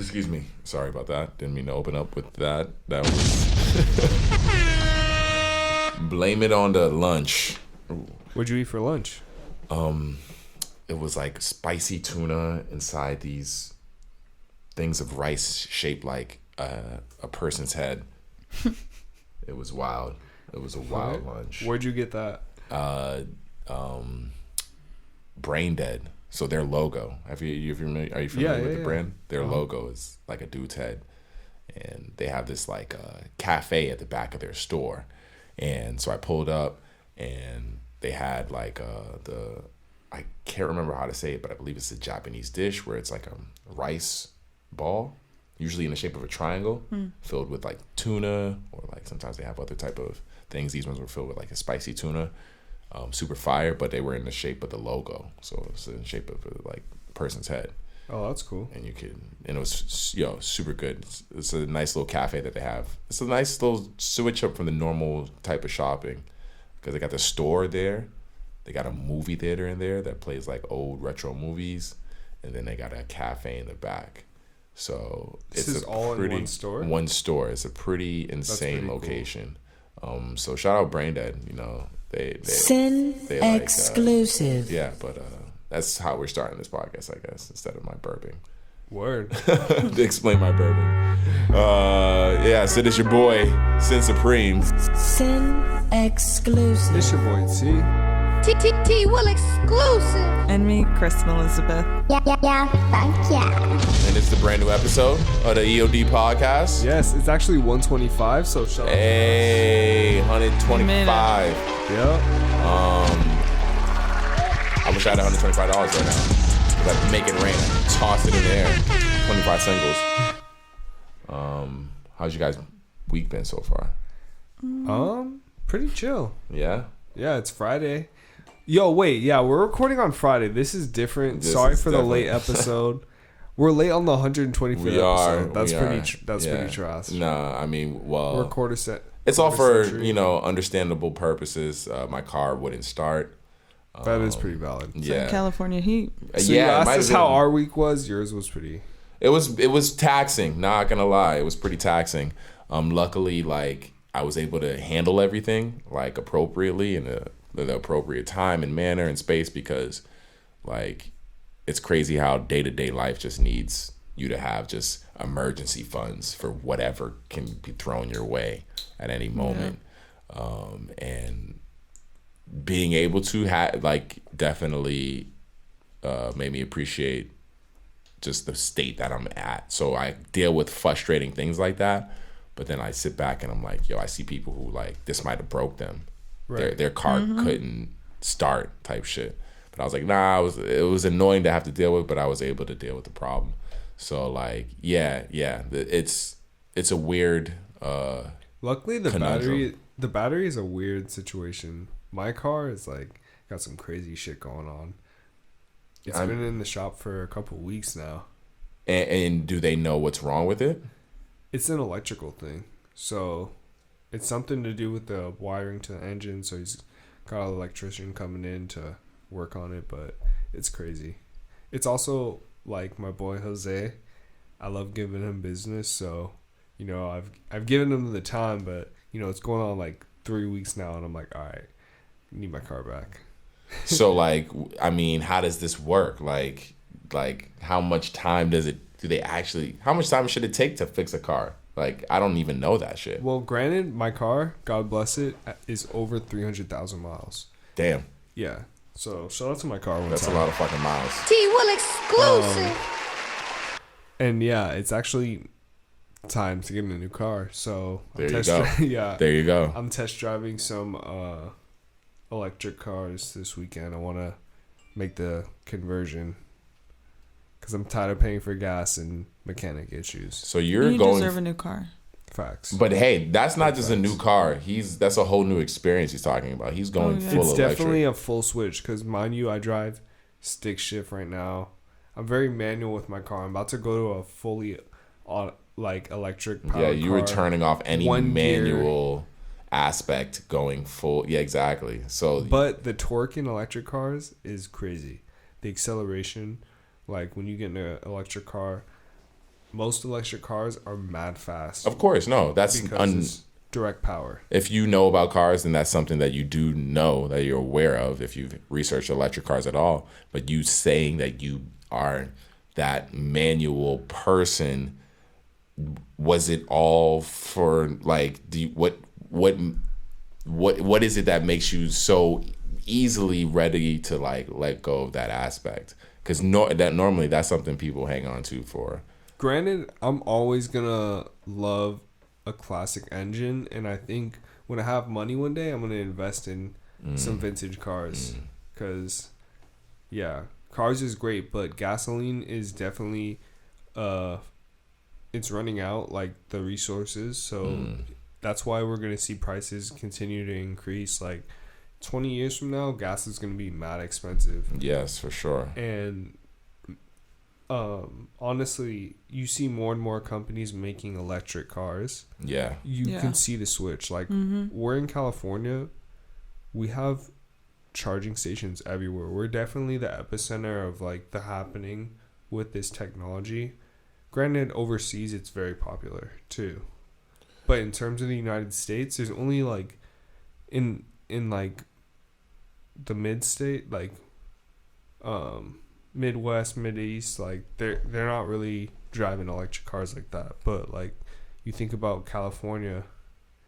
Excuse me. Sorry about that. Didn't mean to open up with that. That was... Blame it on the lunch. Ooh. What'd you eat for lunch? It was like spicy tuna inside these things of rice shaped like a person's head. It was wild. It was a wild lunch. Where'd you get that? Brain Dead. So their logo. Are you familiar with the brand? Their logo is like a dude's head, and they have this like cafe at the back of their store. And so I pulled up, and they had like I can't remember how to say it, but I believe it's a Japanese dish where it's like a rice ball, usually in the shape of a triangle, filled with like tuna, or like sometimes they have other type of things. These ones were filled with like a spicy tuna, super fire, but they were in the shape of the logo, so it's in the shape of like a person's head. Oh, that's cool. And it was super good. It's a nice little cafe that they have. It's a nice little switch up from the normal type of shopping, because they got the store there. They got a movie theater in there that plays like old retro movies, and then they got a cafe in the back. So this is all in one store? One store. It's a pretty insane location. Cool. So shout out Brain Dead. They exclusive. But that's how we're starting this podcast, I guess, instead of my burping. Word. To explain my burping. So this your boy, Sin Supreme. Sin exclusive. This your boy, T. T Will exclusive. And me, Kristen Elizabeth. Yeah, thank ya. And it's the brand new episode of the EOD podcast. Yes, it's actually 125, so shout out. Hey, 125. Yep. I wish I had $125 right now. But make it rain. Toss it in the air. 25 singles. How's you guys' week been so far? Pretty chill. Yeah? Yeah, it's Friday. Yo, wait, yeah, we're recording on Friday. This is different. Sorry for the late episode. We're late on the 125th episode. That's pretty trash. Nah, I mean, well, we're quarter set. It's all for understandable purposes. My car wouldn't start. That is pretty valid. Yeah, California heat. So you asked us how our week was. Yours was pretty. It was taxing. Not gonna lie, it was pretty taxing. Luckily, like I was able to handle everything like appropriately in the appropriate time and manner and space, because like it's crazy how day-to-day life just needs you to have just emergency funds for whatever can be thrown your way at any moment. And being able to definitely made me appreciate just the state that I'm at. So I deal with frustrating things like that, but then I sit back and I'm like, yo, I see people who like this might have broke them. Right. Their car couldn't start type shit. But I was like, nah, it was annoying to have to deal with, but I was able to deal with the problem. So like, it's a weird luckily the battery is a weird situation. My car is like got some crazy shit going on. It's been in the shop for a couple of weeks now. And do they know what's wrong with it? It's an electrical thing. So it's something to do with the wiring to the engine. So he's got an electrician coming in to work on it, but it's crazy. It's also like my boy Jose. I love giving him business. So, I've given him the time, but it's going on like 3 weeks now. And I'm like, all right, I need my car back. So like, I mean, how does this work? Like how much time how much time should it take to fix a car? Like, I don't even know that shit. Well, granted, my car, God bless it, is over 300,000 miles. Damn. Yeah. So, shout out to my car. That's a lot of fucking miles. T Will exclusive. And yeah, it's actually time to get a new car. So, there you go. Yeah. There you go. I'm test driving some electric cars this weekend. I want to make the conversion because I'm tired of paying for gas and mechanic issues. So you deserve a new car. Facts. But hey, that's not just a new car. That's a whole new experience he's talking about. He's going full electric. It's definitely a full switch because, mind you, I drive stick shift right now. I'm very manual with my car. I'm about to go to a fully electric powered car. Yeah, you were turning off any manual aspect going full. Yeah, exactly. So, but the torque in electric cars is crazy. The acceleration, like when you get in an electric car, most electric cars are mad fast. Of course, no, that's because it's direct power. If you know about cars, then that's something that you do know, that you're aware of if you've researched electric cars at all. But you saying that you are that manual person, was it all for like what is it that makes you so easily ready to like let go of that aspect? Because normally that's something people hang on to for. Granted, I'm always gonna love a classic engine, and I think when I have money one day, I'm gonna invest in some vintage cars. Because cars is great, but gasoline is definitely it's running out, like the resources. So that's why we're gonna see prices continue to increase. Like 20 years from now, gas is gonna be mad expensive. Yes, for sure. And honestly, you see more and more companies making electric cars. Yeah. You can see the switch. Like, we're in California. We have charging stations everywhere. We're definitely the epicenter of, like, the happening with this technology. Granted, overseas, it's very popular, too. But in terms of the United States, there's only, like, in like, the mid-state, like, Midwest, Mideast, like they're not really driving electric cars like that. But like you think about California,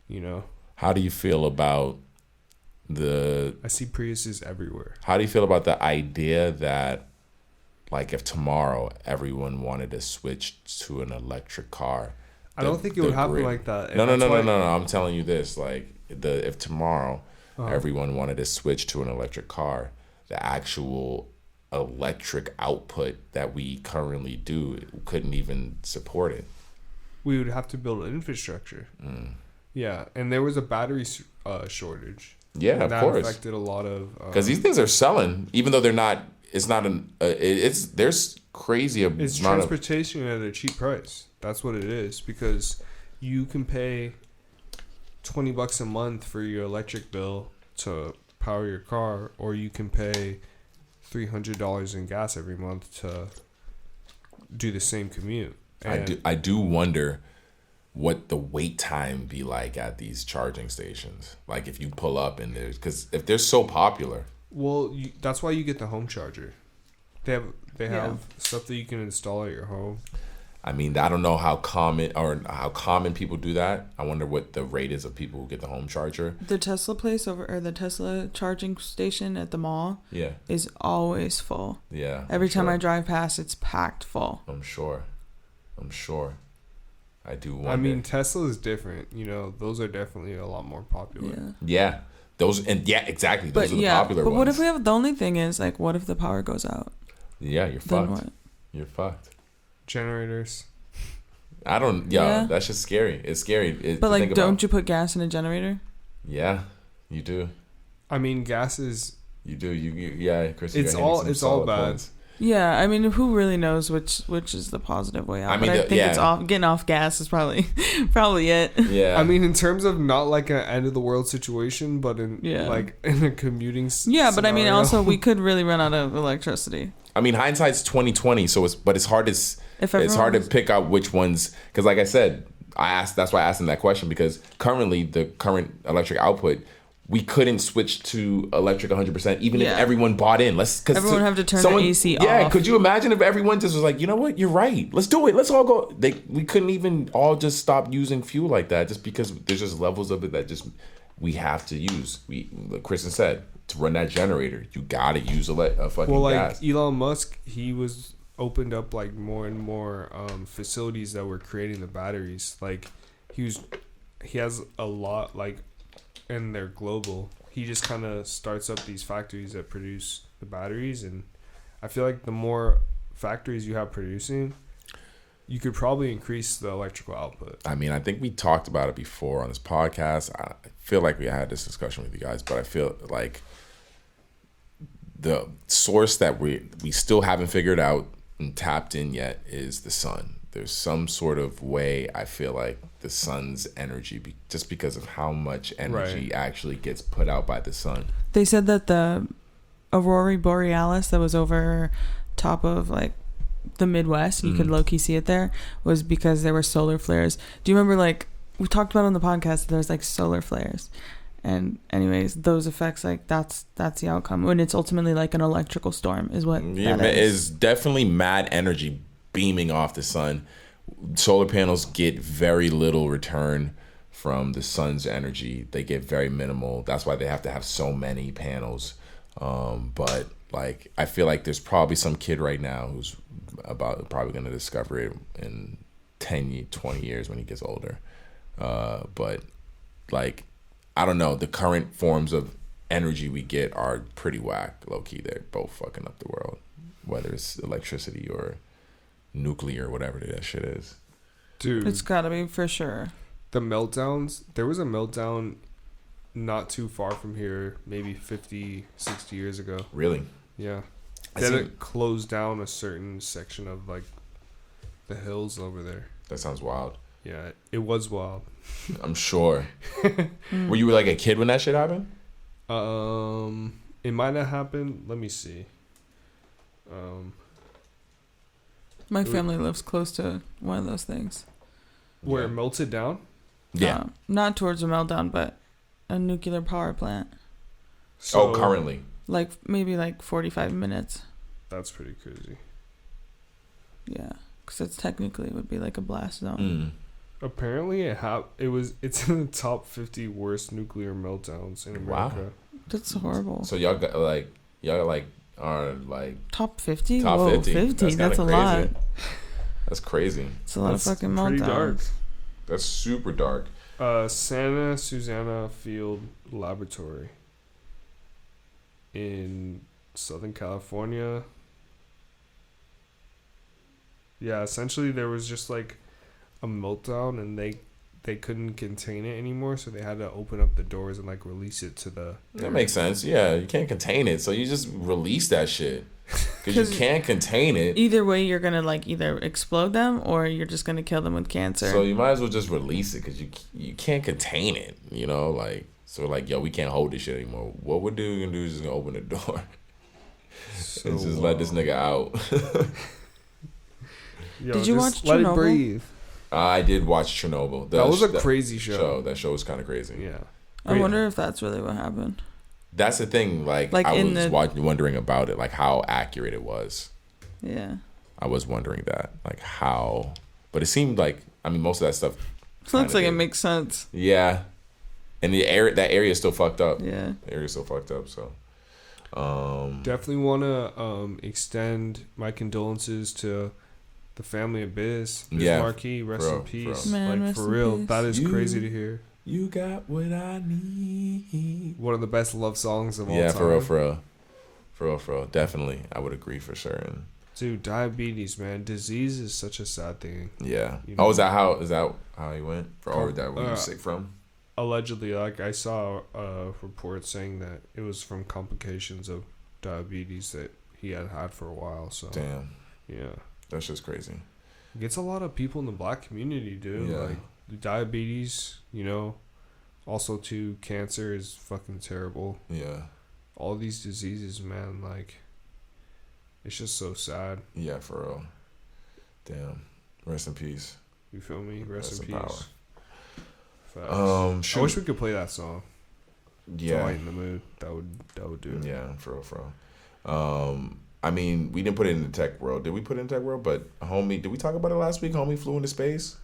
you know. How do you feel about I see Priuses everywhere. How do you feel about the idea that like if tomorrow everyone wanted to switch to an electric car? I don't think it would happen like that. No. I'm telling you this, like if tomorrow everyone wanted to switch to an electric car, the actual electric output that we currently do couldn't even support it. We would have to build an infrastructure. Yeah, and there was a battery shortage. Yeah, of course. That affected a lot of because these things are selling, even though they're not. It's not an. There's crazy amount. It's transportation at a cheap price. That's what it is, because you can pay $20 a month for your electric bill to power your car, or you can pay $300 in gas every month to do the same commute. And I do wonder what the wait time be like at these charging stations. Like if you pull up and because if they're so popular. Well, that's why you get the home charger. They have stuff that you can install at your home. I mean, I don't know how common people do that. I wonder what the rate is of people who get the home charger. The Tesla place the Tesla charging station at the mall is always full. Yeah. Every time I drive past, it's packed full. I'm sure. I do wonder. I mean, Tesla is different. You know, those are definitely a lot more popular. Yeah. Exactly. Those are the popular ones. But what if the only thing is, like, what if the power goes out? Yeah, you're then fucked. What? You're fucked. Generators. I don't. Yeah, that's just scary. It's scary. But like, don't you put gas in a generator? Yeah, you do. I mean, gas is. You do. Chris. It's all bad. Points. Yeah, I mean, who really knows which is the positive way out? I mean, but I think it's getting off gas is probably it. Yeah. I mean, in terms of not like an end of the world situation, but in like in a commuting. Yeah, but I mean, also we could really run out of electricity. I mean, hindsight's 20/20, so it's hard to pick out which ones, because like I said, that's why I asked him that question, because the current electric output, we couldn't switch to electric 100%, even if everyone bought in. Everyone have to turn the AC off. Yeah, could you imagine if everyone just was like, you know what, you're right, let's do it, let's all go. We couldn't even all just stop using fuel like that, just because there's just levels of it that just we have to use. Like Kristen said, to run that generator, you gotta use a fucking gas. Elon Musk, he was opened up like more and more facilities that were creating the batteries. Like he has a lot, like, and they're global. He just kind of starts up these factories that produce the batteries, and I feel like the more factories you have producing, you could probably increase the electrical output. I mean, I think we talked about it before on this podcast. I feel like we had this discussion with you guys, but I feel like the source that we still haven't figured out and tapped in yet is the sun. There's some sort of way, I feel like, the sun's energy, just because of how much energy actually gets put out by the sun. They said that the aurora borealis that was over top of like the Midwest, you could low-key see it there, was because there were solar flares. Do you remember, like, we talked about on the podcast, there's like solar flares. And anyways, those effects, like, that's the outcome. When it's ultimately like an electrical storm is what that is. It's definitely mad energy beaming off the sun. Solar panels get very little return from the sun's energy. They get very minimal. That's why they have to have so many panels. But like, I feel like there's probably some kid right now who's probably going to discover it in 10, 20 years when he gets older. But like, I don't know. The current forms of energy we get are pretty whack, low key. They're both fucking up the world, whether it's electricity or nuclear, whatever that shit is. Dude, it's gotta be for sure. The meltdowns. There was a meltdown not too far from here, maybe 50, 60 years ago. Really? Yeah. Then it closed down a certain section of like the hills over there. That sounds wild. Yeah, it was wild. I'm sure. Were you like a kid when that shit happened? It might have happened. Let me see. My family lives close to one of those things. Where it melted down? Yeah. Not towards a meltdown, but a nuclear power plant. So, currently? Like, maybe like 45 minutes. That's pretty crazy. Yeah, because it's technically, it would be like a blast zone. Apparently, it's in the top 50 worst nuclear meltdowns in America. Wow. That's horrible. So y'all are like top 50? Top 50. 50. That's a crazy. lot. That's crazy. It's a lot of fucking meltdowns. Pretty dark. That's super dark. Santa Susana Field Laboratory in Southern California. Yeah, essentially there was just like a meltdown and they couldn't contain it anymore, so they had to open up the doors and like release it to the That makes sense. Yeah, you can't contain it, so you just release that shit because you can't contain it. Either way, you're gonna like either explode them or you're just gonna kill them with cancer. So you might as well just release it because you can't contain it. You know, like, so like, yo, we can't hold this shit anymore. What we're gonna do is just gonna open the door and just let this nigga out. Yo, did you watch let Chernobyl? it breathe. I did watch Chernobyl. That was a crazy show. That show was kind of crazy. Yeah. I wonder if that's really what happened. That's the thing. Like I was wondering about it, like how accurate it was. Yeah. I was wondering that, like how, but it seemed like, I mean, most of that stuff. Looks like it makes sense. Yeah, and that area is still fucked up. Yeah, the area is still fucked up. So, definitely want to extend my condolences to the family of Biz Markie. Rest in peace. Man, like for real, that is crazy to hear. You got what I need. One of the best love songs of all time. Yeah, for real. Definitely, I would agree for sure. And dude, diabetes, man, disease is such a sad thing. Yeah. You know? Oh, is that how he went? Or that where he was sick from? Allegedly, like I saw a report saying that it was from complications of diabetes that he had for a while. So damn. Yeah. That's just crazy. It gets a lot of people in the black community, dude. Yeah. Like diabetes, you know. Also, too, cancer is fucking terrible. Yeah. All these diseases, man, like, it's just so sad. Yeah, for real. Damn. Rest in peace. You feel me? Rest in peace. I wish we could play that song. Yeah. To lighten the mood. That would do it. Yeah, for real. I mean, we didn't put it in the tech world. Did we put it in the tech world? But homie, did we talk about it last week? Homie flew into space.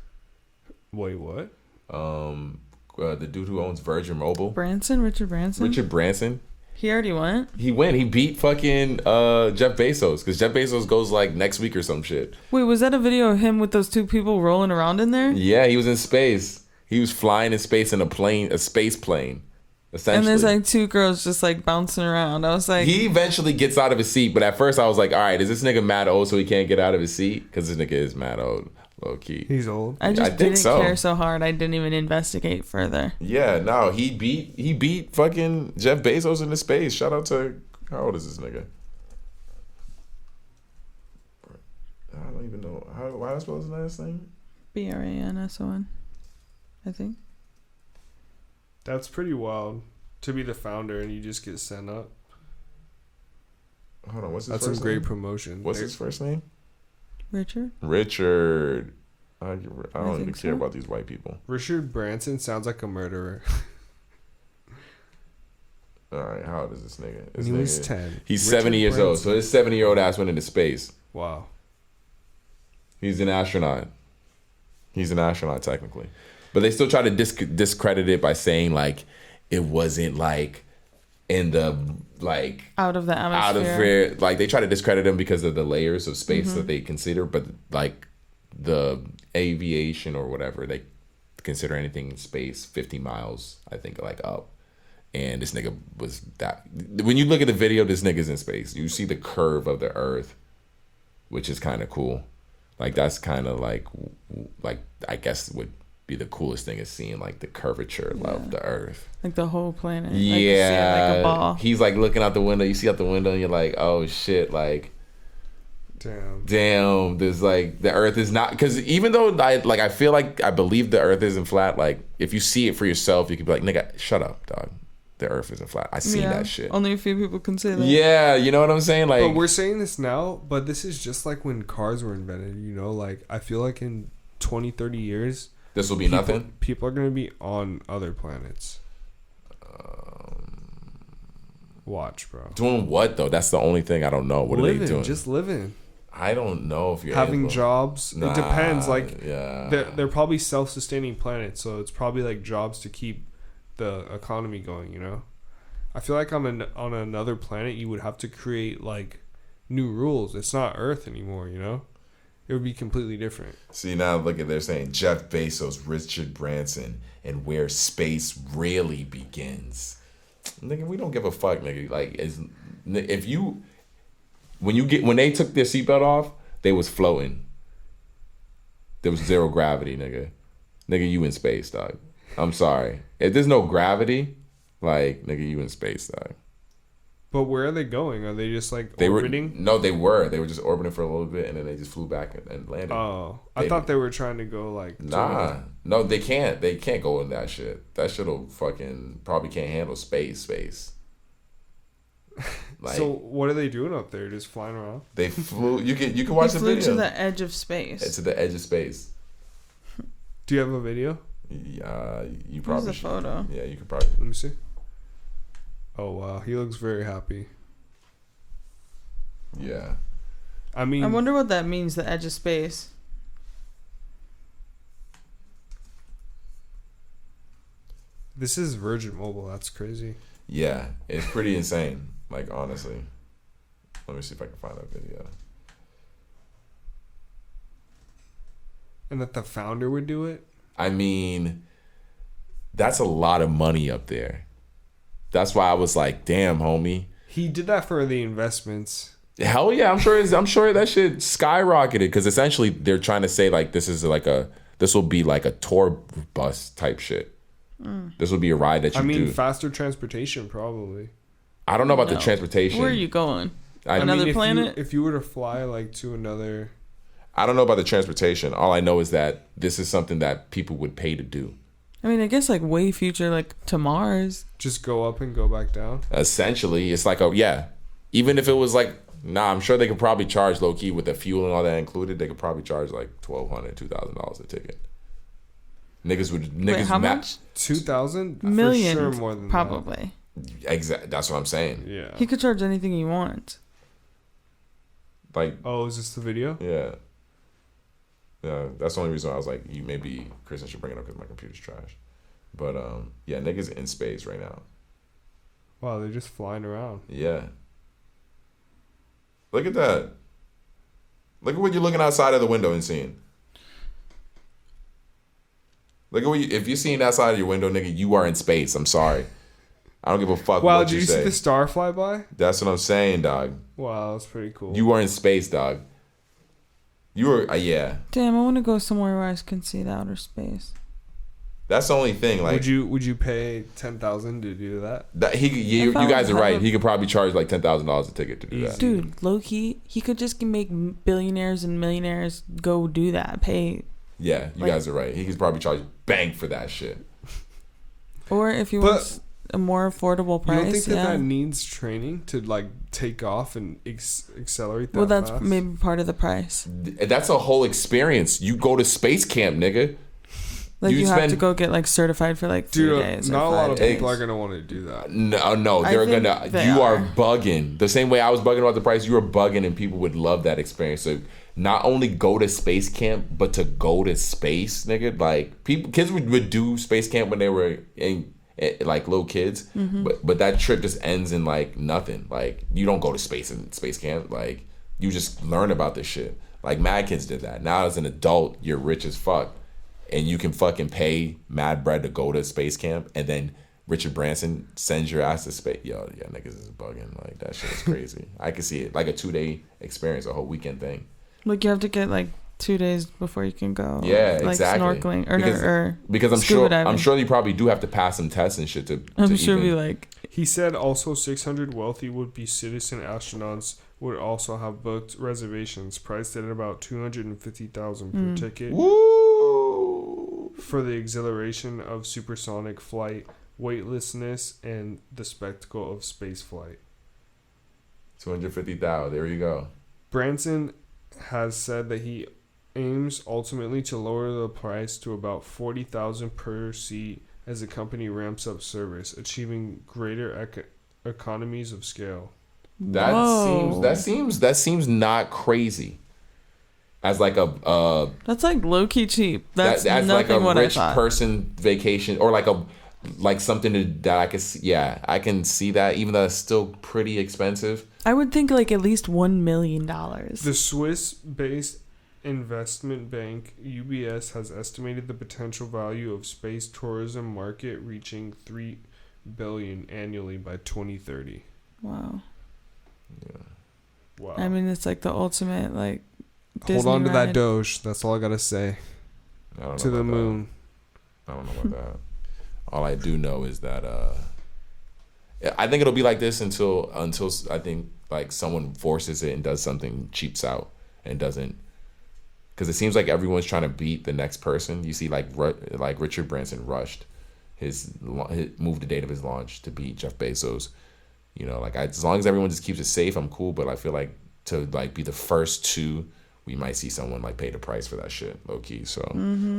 Wait, what? The dude who owns Virgin Mobile. Richard Branson. He already went? He went. He beat fucking Jeff Bezos. Because Jeff Bezos goes like next week or some shit. Wait, was that a video of him with those two people rolling around in there? Yeah, he was in space. He was flying in space in a space plane. Essentially. And there's like two girls just like bouncing around. I was like... He eventually gets out of his seat. But at first I was like, all right, is this nigga mad old so he can't get out of his seat? Because this nigga is mad old. Low key. He's old. I didn't care so hard. I didn't even investigate further. Yeah, no, he beat fucking Jeff Bezos into space. Shout out to, how old is this nigga? I don't even know. Why do I spell his last name? Branson, I think. That's pretty wild to be the founder and you just get sent up. Hold on, what's his That's first some great name? promotion. What's his first name? Richard. I don't even care about these white people. Richard Branson sounds like a murderer. All right, how old is this nigga? He was 10. He's Richard 70 years old. So his 70-year-old ass went into space. Wow. He's an astronaut. He's an astronaut technically, but they still try to discredit it by saying like it wasn't like in the like out of the atmosphere. Like they try to discredit him because of the layers of space that they consider, but like the aviation or whatever, they consider anything in space 50 miles, I think, like up. And this nigga was that. When you look at the video, this nigga's in space. You see the curve of the Earth, which is kind of cool. Like that's kind of like I guess would be the coolest thing is seeing like the curvature of the Earth, like the whole planet. Yeah, like, you see it like a ball. He's like looking out the window. You see out the window, and you're like, oh shit, like. Damn, there's like the Earth is not, because even though I feel like I believe the Earth isn't flat. Like if you see it for yourself, you could be like, nigga, shut up, dog. The Earth isn't flat. I seen that shit. Only a few people can say that. Yeah, you know what I'm saying? Like, but we're saying this now, but this is just like when cars were invented, you know? Like, I feel like in 20, 30 years... This will be nothing? People are going to be on other planets. Watch, bro. Doing what, though? That's the only thing I don't know. What are they doing? Just living. I don't know if you're having jobs. It depends. Like, yeah. They're probably self-sustaining planets, so it's probably like jobs to keep the economy going, you know? I feel like on another planet you would have to create like new rules. It's not Earth anymore, you know? It would be completely different. See, now look at, they're saying Jeff Bezos, Richard Branson, and where space really begins. Nigga, we don't give a fuck, nigga. Like, when they took their seatbelt off, they was floating. There was zero gravity, nigga. Nigga, you in space, dog. I'm sorry. If there's no gravity, like, nigga, you in space, dog. But where are they going? Are they just like orbiting? They were just orbiting for a little bit, and then they just flew back and landed. Oh, I thought they were trying to go like... No, they can't. They can't go in that shit. That shit'll fucking probably can't handle space. Like, so what are they doing up there? Just flying around? They flew. You can watch the video. They flew to the edge of space. It's to the edge of space. Do you have a video? You probably. There's a photo. Yeah, you could probably. Let me see. Oh wow, he looks very happy. Yeah. I mean, I wonder what that means. The edge of space. This is Virgin Mobile. That's crazy. Yeah, it's pretty insane. Like, honestly. Let me see if I can find that video. And that the founder would do it? I mean, that's a lot of money up there. That's why I was like, damn, homie. He did that for the investments. Hell yeah, I'm sure that shit skyrocketed, because essentially they're trying to say like this will be like a tour bus type shit. This will be a ride that you do. Faster transportation probably. I don't know about the transportation. Where are you going? Another planet? If you were to fly like to another... I don't know about the transportation. All I know is that this is something that people would pay to do. I mean, I guess like way future, like to Mars. Just go up and go back down? Essentially, it's like even if it was like, I'm sure they could probably charge low key with the fuel and all that included. They could probably charge like $1,200, $2,000 a ticket. Niggas how much? 2,000? Million, for sure more than probably. Exactly. That's what I'm saying. Yeah. He could charge anything he wants. Like. Oh, is this the video? Yeah. Yeah, that's the only reason I was like, maybe Kristen should bring it up because my computer's trash. But yeah, niggas in space right now. Wow, they're just flying around. Yeah. Look at that. Look at what you're looking outside of the window and seeing. Look at if you're seeing outside of your window, nigga, you are in space. I'm sorry. I don't give a fuck wow, what you say. Wow, did you see the star fly by? That's what I'm saying, dog. Wow, that's pretty cool. You are in space, dog. You were, yeah. Damn, I want to go somewhere where I can see the outer space. That's the only thing. Like, would you pay $10,000 to do that? You guys are right. He could probably charge like $10,000 a ticket to do that. Dude, low key, he could just make billionaires and millionaires go do that. Pay. Yeah, you guys are right. He could probably charge bang for that shit. Or if he wants a more affordable price. You don't think that yeah. that needs training to like take off and accelerate that? Well, that's fast? maybe part of the price. That's a whole experience. You go to space camp, nigga. Like you have to go get like certified for like 3 days. Not or a lot of 5 people days. are gonna want to do that. No, they're gonna. You are bugging. The same way I was bugging about the price, you were bugging, and people would love that experience. So not only go to space camp, but to go to space, nigga. Like kids would do space camp when they were in like little kids, but that trip just ends in like nothing. Like you don't go to space in space camp. Like you just learn about this shit. Like mad kids did that. Now as an adult, you're rich as fuck. And you can fucking pay mad bread to go to space camp, and then Richard Branson sends your ass to space. Yo, yeah, niggas is bugging. Like that shit is crazy. I can see it like a 2-day experience, a whole weekend thing. Like you have to get like 2 days before you can go. Yeah, like exactly. Snorkeling because I'm sure you probably do have to pass some tests and shit to. I'm sure be like. He said also 600 wealthy would-be citizen astronauts would also have booked reservations priced at about $250,000 per ticket. Woo! For the exhilaration of supersonic flight, weightlessness, and the spectacle of space flight. 250,000. There you go. Branson has said that he aims ultimately to lower the price to about $40,000 per seat as the company ramps up service, achieving greater economies of scale. That seems not crazy. As like a that's like low key cheap. That's like a what rich I thought. person vacation, or like something that I could see. Yeah, I can see that, even though it's still pretty expensive. I would think like at least $1 million. The Swiss-based investment bank UBS has estimated the potential value of space tourism market reaching $3 billion annually by 2030. Wow. Yeah. Wow. I mean, it's like the ultimate like. Disney Hold on to ride. that Doge. That's all I gotta say. To the moon. I don't know about that. All I do know is that I think it'll be like this until I think like someone forces it and does something, cheaps out and doesn't. Because it seems like everyone's trying to beat the next person. You see, like Richard Branson rushed his moved the date of his launch to beat Jeff Bezos. You know, like as long as everyone just keeps it safe, I'm cool. But I feel like to like be the first to, we might see someone like pay the price for that shit, low key. So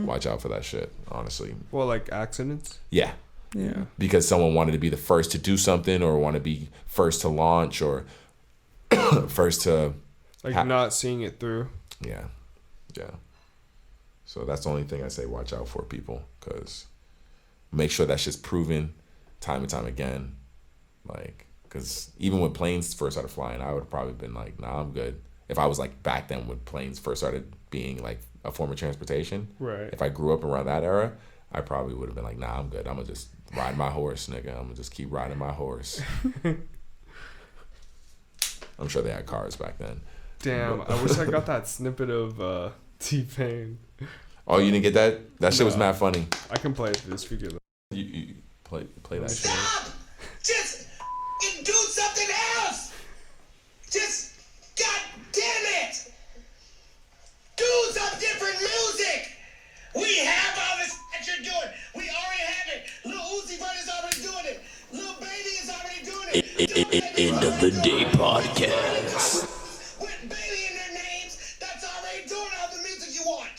watch out for that shit, honestly. Well, like accidents? Yeah. Yeah. Because someone wanted to be the first to do something, or want to be first to launch, or first to like not seeing it through. Yeah. Yeah. So that's the only thing I say watch out for, people, because make sure that shit's proven time and time again. Like, because even when planes first started flying, I would have probably been like, nah, I'm good. If I was like back then when planes first started being like a form of transportation. Right. If I grew up around that era, I probably would have been like, nah, I'm good. I'm going to just ride my horse, nigga. I'm going to just keep riding my horse. I'm sure they had cars back then. Damn, I wish I got that snippet of T-Pain. Oh, you didn't get that? That shit was mad funny. I can play it through the speaker though. You play that shit. Stop! Just do something else! Just, god damn it! Do some different music! We have all this that you're doing. We already have it. Lil Uzi Vert is already doing it. Lil Baby is already doing it. End of the day podcast. With Bailey in their names, that's already doing all the music you want.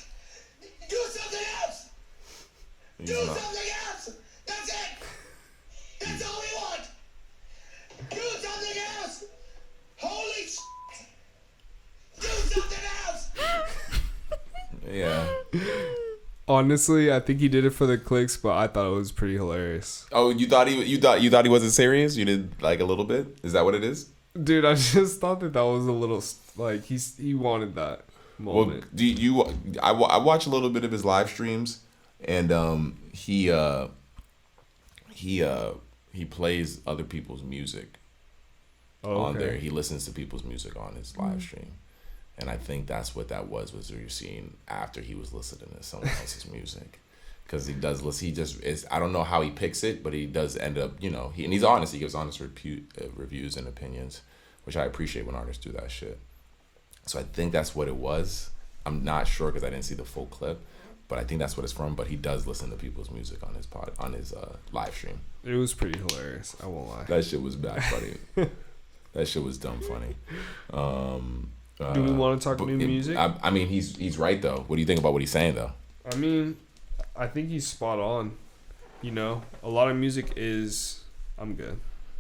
Do something else. Do something else. That's it. That's all we want. Do something else. Holy shit. Do something else. Yeah. Honestly, I think he did it for the clicks, but I thought it was pretty hilarious. Oh, you thought he wasn't serious? You did like a little bit? Is that what it is? Dude, I just thought that was a little like he wanted that moment. Well, I watch a little bit of his live streams, and he plays other people's music on there. He listens to people's music on his live stream. And I think that's what that was you're seeing after he was listening to someone else's music. Because he does listen, he just is, I don't know how he picks it, but he does end up, you know, and he's honest. He gives honest reviews and opinions, which I appreciate when artists do that shit. So I think that's what it was. I'm not sure because I didn't see the full clip. but I think that's what it's from. But he does listen to people's music on his live stream. It was pretty hilarious. I won't lie. That shit was bad funny. That shit was dumb funny. Do we want to talk new music? I mean, he's right though. What do you think about what he's saying though? I mean, I think he's spot on. You know, a lot of music is. I'm good.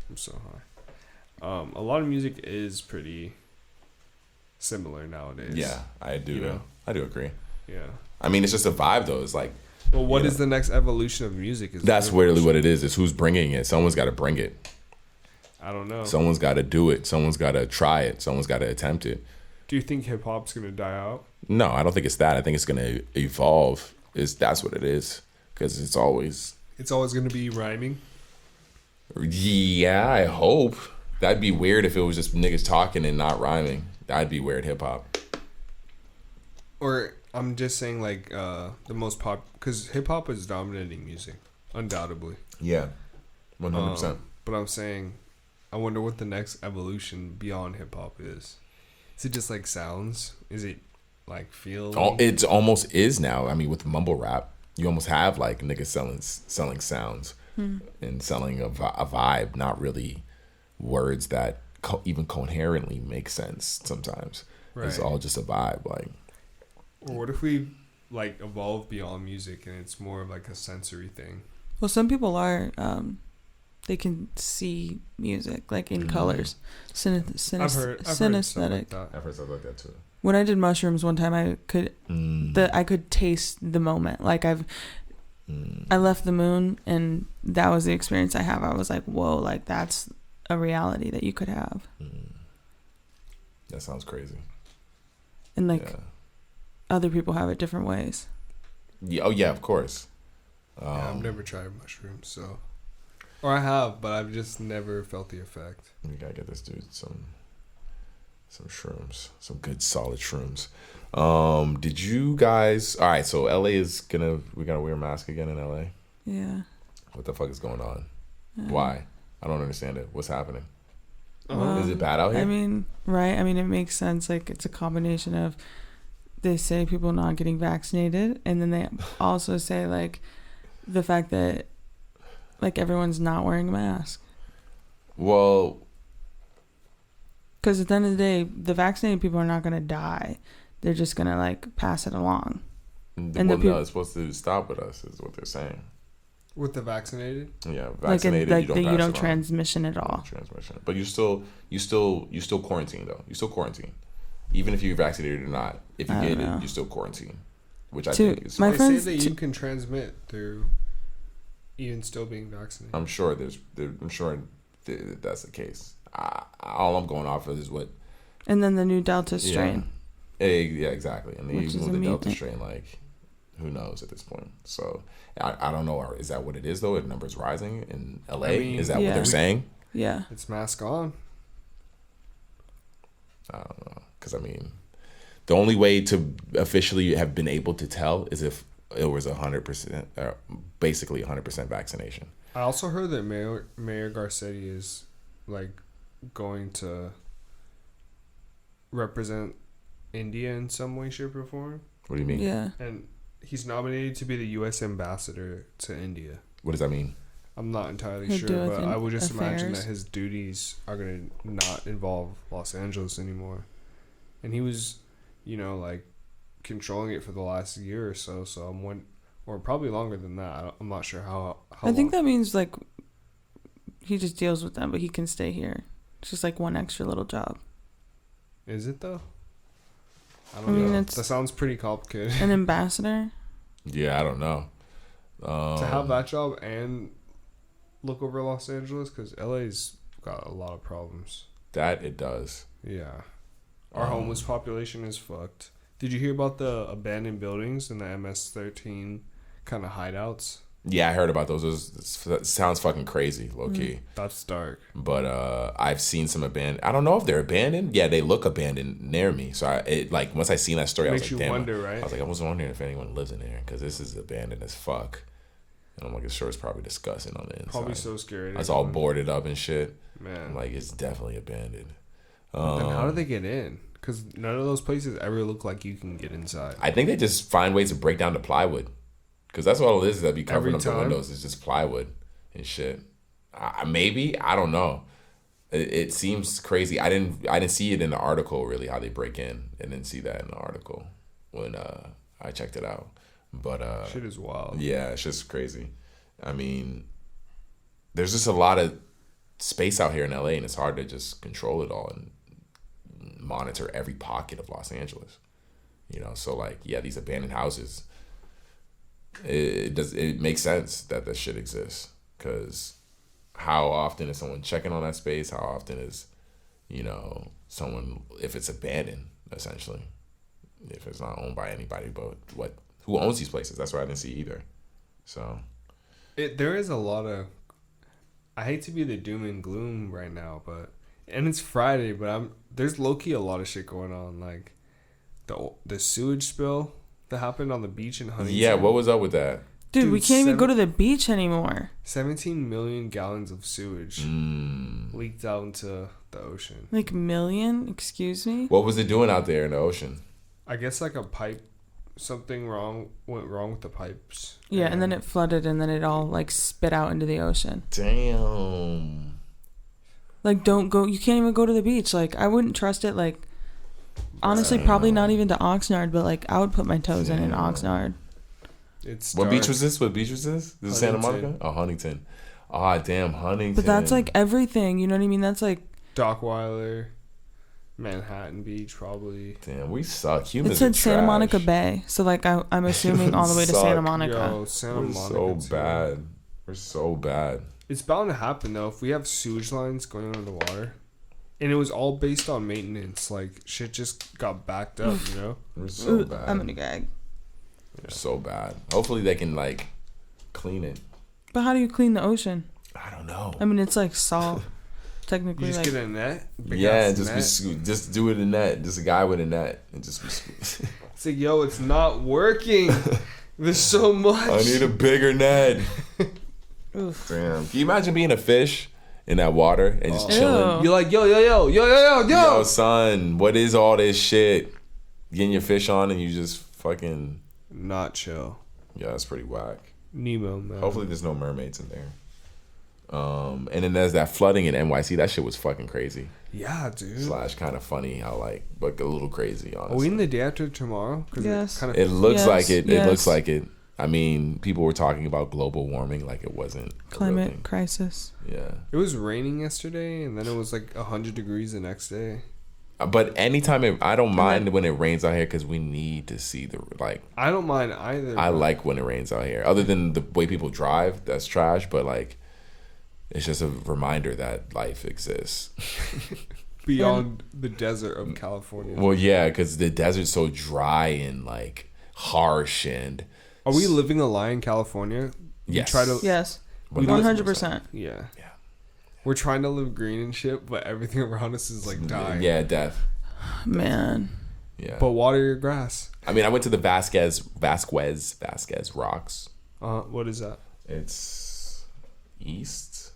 I'm so high. A lot of music is pretty similar nowadays. Yeah, I do. You know? I do agree. Yeah. I mean, it's just a vibe though. It's like. Well, what is the next evolution of music? That's really what it is. It's who's bringing it. Someone's got to bring it. I don't know. Someone's got to do it. Someone's got to try it. Someone's got to attempt it. Do you think hip hop's gonna die out? No, I don't think it's that. I think it's gonna evolve. That's what it is? Because it's always gonna be rhyming. Yeah, I hope. That'd be weird if it was just niggas talking and not rhyming. That'd be weird hip hop. Or I'm just saying like the most because hip hop is dominating music, undoubtedly. Yeah, 100%. But I'm saying, I wonder what the next evolution beyond hip hop is. Is it just like sounds? Is it like feel? It almost is now. I mean, with mumble rap, you almost have like niggas selling sounds and selling a vibe, not really words that even coherently make sense sometimes. Right. It's all just a vibe. Like, or what if we like evolve beyond music and it's more of like a sensory thing? Well, some people are. They can see music like in colors. I've heard synesthetic. I've heard stuff like that too. When I did mushrooms one time, I could taste the moment. Like I left the moon, and that was the experience I have. I was like, whoa, like that's a reality that you could have. That sounds crazy. And like other people have it different ways. Yeah, oh yeah, of course. I've never tried mushrooms, so. Or I have, but I've just never felt the effect. We gotta get this dude some shrooms, some good solid shrooms. Did you guys? All right, so LA we gotta wear a mask again in LA. Yeah. What the fuck is going on? Why? I don't understand it. What's happening? Well, is it bad out here? I mean, right? I mean, it makes sense. Like it's a combination of they say people not getting vaccinated, and then they also say like the fact that. Like, everyone's not wearing a mask. Well... Because at the end of the day, the vaccinated people are not going to die. They're just going to, like, pass it along. No, it's supposed to stop with us, is what they're saying. With the vaccinated? Yeah, vaccinated, like you don't transmission at all. Transmission. But you still quarantine, though. You still quarantine. Even if you're vaccinated or not. If you get it, you still quarantine. Which I think is... They say that you can transmit through... even still being vaccinated. I'm sure that's the case. All I'm going off of is what. And then the new Delta strain. Yeah, exactly. And even with the Delta strain, like, who knows at this point? So I don't know. Is that what it is though? Are the numbers rising in LA? I mean, is that what they're saying? Yeah. It's mask on. I don't know, because I mean, the only way to officially have been able to tell is if it was 100%, basically 100% vaccination. I also heard that Mayor Garcetti is like going to represent India in some way, shape, or form. What do you mean? Yeah. And he's nominated to be the U.S. ambassador to India. What does that mean? I'm not entirely sure, but I would just imagine that his duties are going to not involve Los Angeles anymore. And he was, like, controlling it for the last year or so. So or probably longer than that. I'm not sure how I think that means like he just deals with them, but he can stay here. It's just like one extra little job. Is it though? I don't know. That sounds pretty complicated. An ambassador? Yeah, I don't know. To have that job and look over Los Angeles, because LA's got a lot of problems. That it does. Yeah. Our homeless population is fucked. Did you hear about the abandoned buildings and the MS-13 kind of hideouts? Yeah, I heard about those. That sounds fucking crazy, low key. That's dark. But I've seen some abandoned. I don't know if they're abandoned. Yeah, they look abandoned near me. So once I seen that story, I was like, damn. Wonder, right? I was like, I was wondering if anyone lives in there because this is abandoned as fuck. And I'm like, it's sure it's probably disgusting on the inside. Probably so scary. It's all boarded up and shit. Man, I'm like, it's definitely abandoned. Then how do they get in? Because none of those places ever look like you can get inside. I think they just find ways to break down the plywood. Because that's all it is that be covering Every up the time? windows. Is just plywood and shit. Maybe. I don't know. It seems crazy. I didn't see it in the article, really, how they break in. I didn't see that in the article when I checked it out. But Shit is wild. yeah, it's just crazy. I mean, there's just a lot of space out here in LA, and it's hard to just control it all and monitor every pocket of Los Angeles. You know, so like, yeah, these abandoned houses, it makes sense that that shit exists, because how often is someone checking on that space? How often is, you know, someone, if it's abandoned, essentially, if it's not owned by anybody, but who owns these places? That's what I didn't see either. So There is a lot of, I hate to be the doom and gloom right now, and it's Friday, but there's low-key a lot of shit going on, like the sewage spill that happened on the beach in Huntington. yeah, what was up with that? Dude, we can't even go to the beach anymore. 17 million gallons of sewage leaked out into the ocean. Like million? Excuse me? What was it doing out there in the ocean? I guess like a pipe, something went wrong with the pipes. Yeah, and then it flooded, and then it all like spit out into the ocean. Damn. Like, don't go. You can't even go to the beach. Like, I wouldn't trust it. Like, honestly, probably not even to Oxnard, but like, I would put my toes in Oxnard. It's What dark. beach was this? What beach was this? This is Santa Monica? Oh, Huntington. Ah, damn, Huntington. But that's like everything. You know what I mean? That's like. Dockweiler, Manhattan Beach, probably. Damn, we suck. Humans It said are Santa trash. Monica Bay, so like I'm assuming all the way to Suck. Santa Monica. Yo, Santa We're Monica. so too. bad. We're so bad. It's bound to happen though if we have sewage lines going under the water, and it was all based on maintenance. Like shit just got backed up, you know. We're so Ooh, bad. I'm gonna gag. We're so bad. Hopefully they can like clean it. But how do you clean the ocean? I don't know. I mean, it's like salt. Technically, You just like get a net. Big Yeah, ass just net. just do it in net. Just a guy with a net and just. It's like, yo, it's not working. There's so much. I need a bigger net. oof. Damn. Can you imagine being a fish in that water and just chilling? Ew. You're like, yo. Yo, son, what is all this shit? Getting your fish on and you just fucking. Not chill. Yeah, that's pretty whack. Nemo, man. Hopefully there's no mermaids in there. And then there's that flooding in NYC. That shit was fucking crazy. Yeah, dude. Slash kind of funny how like, but a little crazy, honestly. Are we in the day after tomorrow? 'Cause Yes. It, kind It looks Yes, like it. It yes. looks like it. I mean, people were talking about global warming like it wasn't a real Climate thing. crisis. Yeah. It was raining yesterday, and then it was like 100 degrees the next day. But anytime I don't mind when it rains out here because we need to see the like. I don't mind either. I but like when it rains out here. Other than the way people drive, that's trash. But like, it's just a reminder that life exists. beyond the desert of California. Well, yeah, because the desert's so dry and like harsh and. Are we living a lie in California? We Yes. try to. Yes, 100%. 100%. Yeah. Yeah. We're trying to live green and shit, but everything around us is like dying. Yeah, death. Man, Yeah. But water your grass. I mean, I went to the Vasquez Rocks. What is that? It's east,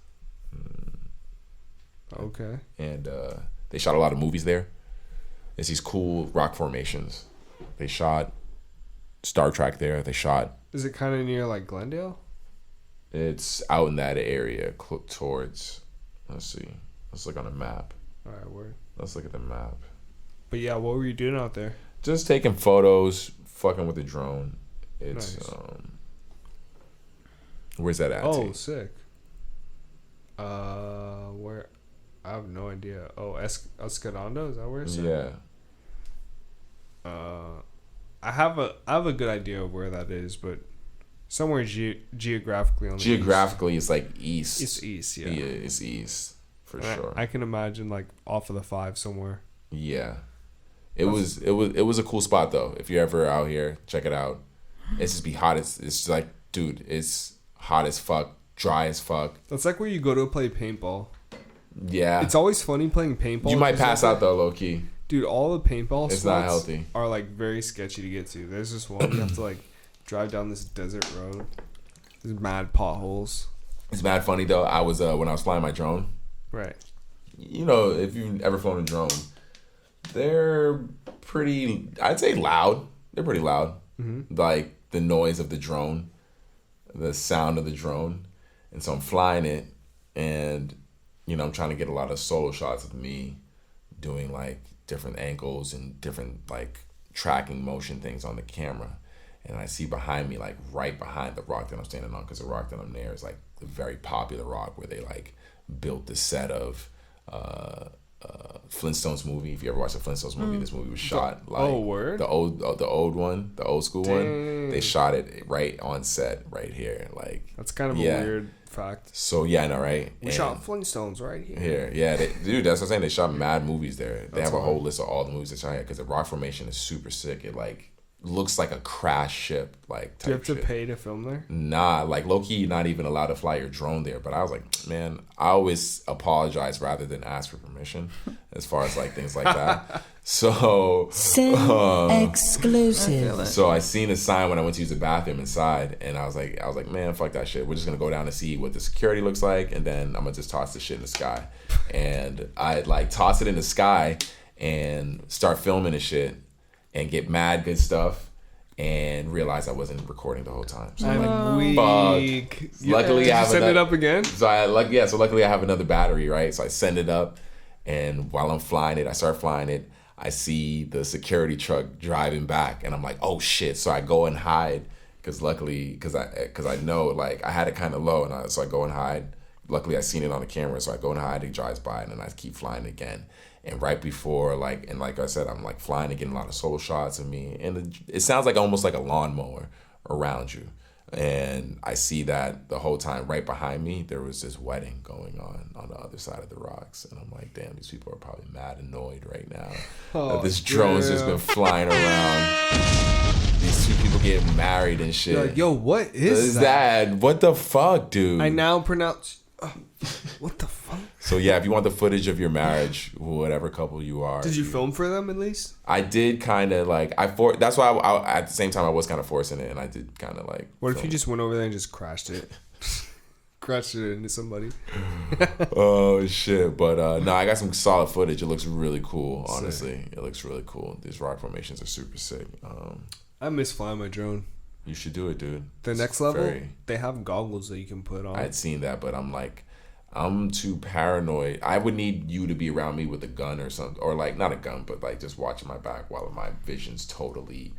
Okay. and they shot a lot of movies there. It's these cool rock formations. They shot Star Trek there. They shot. Is it kind of near like Glendale? It's out in that area towards. Let's see. Let's look on a map. All right, word. Let's look at the map. But yeah, what were you doing out there? Just taking photos, fucking with the drone. It's Nice. Where's that at? Oh, T? sick. Where? I have no idea. Oh, Escalando? Is that where it's at? Yeah. I have a good idea of where that is, but somewhere geographically on the Geographically, it's like east. east. It's east, yeah. Yeah, it's east for And sure. I can imagine like off of the 5 somewhere. Yeah. It was a cool spot though. If you're ever out here, check it out. It's just be hot as it's like, dude, it's hot as fuck, dry as fuck. That's like where you go to play paintball. Yeah. It's always funny playing paintball. You might 'cause pass out though, low key. Dude, all the paintball It's not spots healthy. are like very sketchy to get to. There's this one you have to like drive down this desert road. There's mad potholes. It's mad funny though. I was when I was flying my drone. Right. You know, if you've ever flown a drone, They're pretty, I'd say loud. They're pretty loud. Like the noise of the drone, the sound of the drone. And so I'm flying it, and, you know, I'm trying to get a lot of solo shots of me doing like different angles and different like tracking motion things on the camera. And I see behind me, like right behind the rock that I'm standing on, because the rock that I'm near is like a very popular rock where they like built the set of Flintstones movie. If you ever watched the Flintstones movie, this movie was shot like the old one, the old school one. They shot it right on set right here. Like that's kind of a weird fact. So yeah, I know, right? We shot Flintstones right here. Yeah, dude, that's what I'm saying. They shot mad movies there. They have a whole list of all the movies they shot here because the rock formation is super sick. It like looks like a crash ship, like type. Do you have to shit. pay to film there? Nah, like low key, not even allowed to fly your drone there. But I was like, man, I always apologize rather than ask for permission, as far as like things like that. So Sin exclusive. So I seen a sign when I went to use the bathroom inside, and I was like, man, fuck that shit. We're just gonna go down and see what the security looks like, and then I'm gonna just toss the shit in the sky. And I like toss it in the sky and start filming the shit. And get mad good stuff, and realize I wasn't recording the whole time. So I'm like, fuck. Luckily, I have send it up again. So luckily I have another battery, right? So I send it up, and while I'm flying it, I start flying it. I see the security truck driving back, and I'm like, oh shit! So I go and hide, because luckily, because I know like I had it kind of low, and so I go and hide. Luckily, I seen it on the camera, so I go and hide. It drives by, and then I keep flying again. And right before, like I said, I'm like flying and getting a lot of solo shots of me. And it sounds like almost like a lawnmower around you. And I see that the whole time right behind me, there was this wedding going on the other side of the rocks. And I'm like, damn, these people are probably mad annoyed right now. That this drone's just been flying around. These two people getting married and shit. You're like, yo, what is that? What the fuck, dude? I now pronounce... what the fuck? So yeah, if you want the footage of your marriage, whatever couple you are. Did you film for them at least? I did kind of like that's why I at the same time I was kind of forcing it, and I did kind of like. What if you just went over there and just crashed it? Crashed it into somebody. Oh shit! But no, I got some solid footage. It looks really cool. Honestly, sick. It looks really cool. These rock formations are super sick. I miss flying my drone. You should do it, dude. The next level, they have goggles that you can put on. I'd seen that, but I'm too paranoid. I would need you to be around me with a gun or something, or like not a gun, but like just watching my back while my vision's totally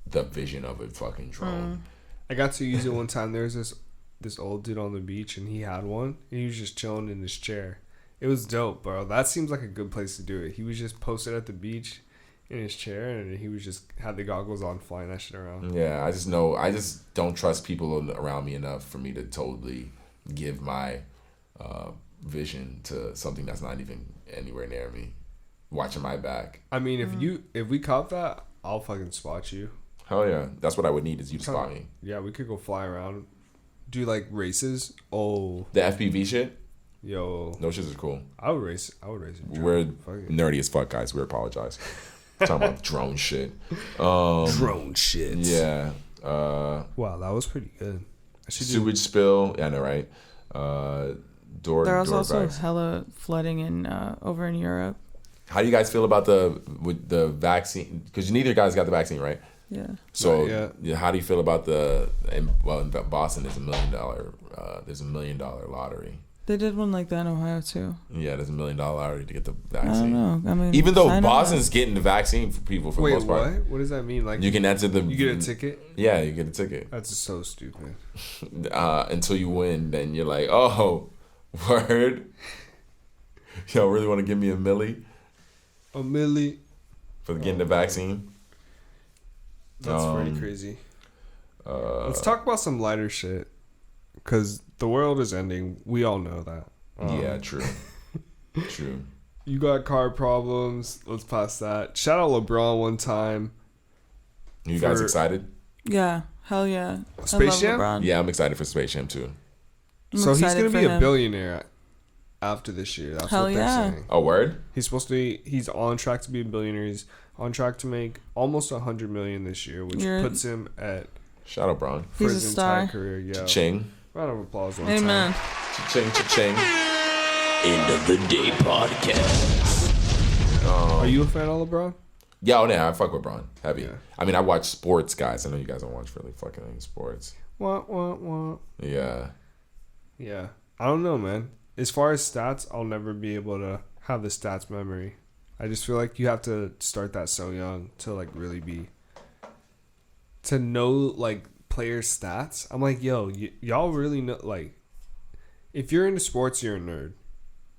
the vision of a fucking drone. I got to use it one time. There was this old dude on the beach, and he had one, and he was just chilling in his chair. It was dope, bro. That seems like a good place to do it. He was just posted at the beach in his chair, and he was just had the goggles on, flying that shit around. Yeah, I just don't trust people around me enough for me to totally give my vision to something that's not even anywhere near me, watching my back. I mean, if we caught that, I'll fucking spot you. Hell yeah, that's what I would need is you to spot me. Yeah, we could go fly around, do like races. Oh, the FPV shit. Yo, those shits are cool. I would race. We're nerdy as fuck, guys. We apologize. Talking about drone shit. Drone shit. Yeah. Wow, that was pretty good. Sewage spill. Yeah, I know, right? There was also hella flooding over in Europe. How do you guys feel about the vaccine? Because neither of you guys got the vaccine, right? Yeah. So how do you feel about in Boston there's $1 million lottery. They did one like that in Ohio too. Yeah, there's $1 million lottery to get the vaccine. I don't know. I mean, even though Boston's getting the vaccine for people for the most part. What does that mean? Like you can enter you get a ticket? Yeah, you get a ticket. That's so stupid. Until you win, then you're like, oh, word. Y'all really want to give me $1 million? $1 million for getting the vaccine? That's pretty crazy. Let's talk about some lighter shit. Because the world is ending. We all know that. Yeah, true. True. You got car problems. Let's pass that. Shout out LeBron one time. You guys excited? Yeah. Hell yeah. Space Jam? LeBron. Yeah, I'm excited for Space Jam too. So he's going to be a billionaire after this year. That's what they're saying. Oh, word? He's on track to be a billionaire. He's on track to make almost $100 million this year, which puts him at... Shout out, Bron. He's a star. Career, yeah. Ching. Round of applause one Amen. time. Cha-ching, cha-ching. End of the day podcast. Are you a fan of LeBron? Yeah, I fuck with Bron. Heavy. Yeah. I mean, I watch sports, guys. I know you guys don't watch really fucking any sports. Wah. Yeah. Yeah. I don't know, man. As far as stats, I'll never be able to have the stats memory. I just feel like you have to start that so young to like really be to know like player stats. I'm like, yo, y'all really know like if you're into sports, you're a nerd.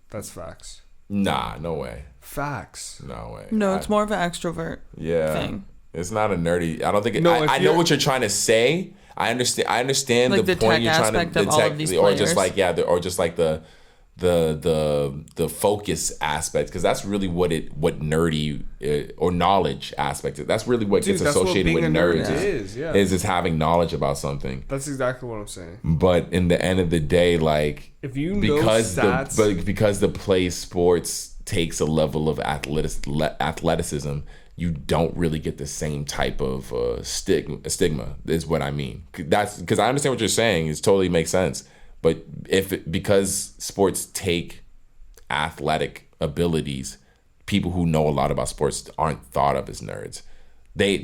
That's facts. Nah, no way. Facts. No way. No, it's more of an extrovert thing. It's not a nerdy. I don't think. I if know what you're trying to say. I understand Like the the point tech you're trying to. aspect of all of these or just players. like or just like the focus aspect, because that's really what nerdy or knowledge aspect is. That's really what gets that's what associated with being a nerd nerds is, yeah. is having knowledge about something. That's exactly what I'm saying. But in the end of the day, like, If you know because stats, because the play sports takes a level of athleticism, you don't really get the same type of stigma is what I mean. That's because I understand what you're saying. It totally makes sense. But because sports take athletic abilities, people who know a lot about sports aren't thought of as nerds. They're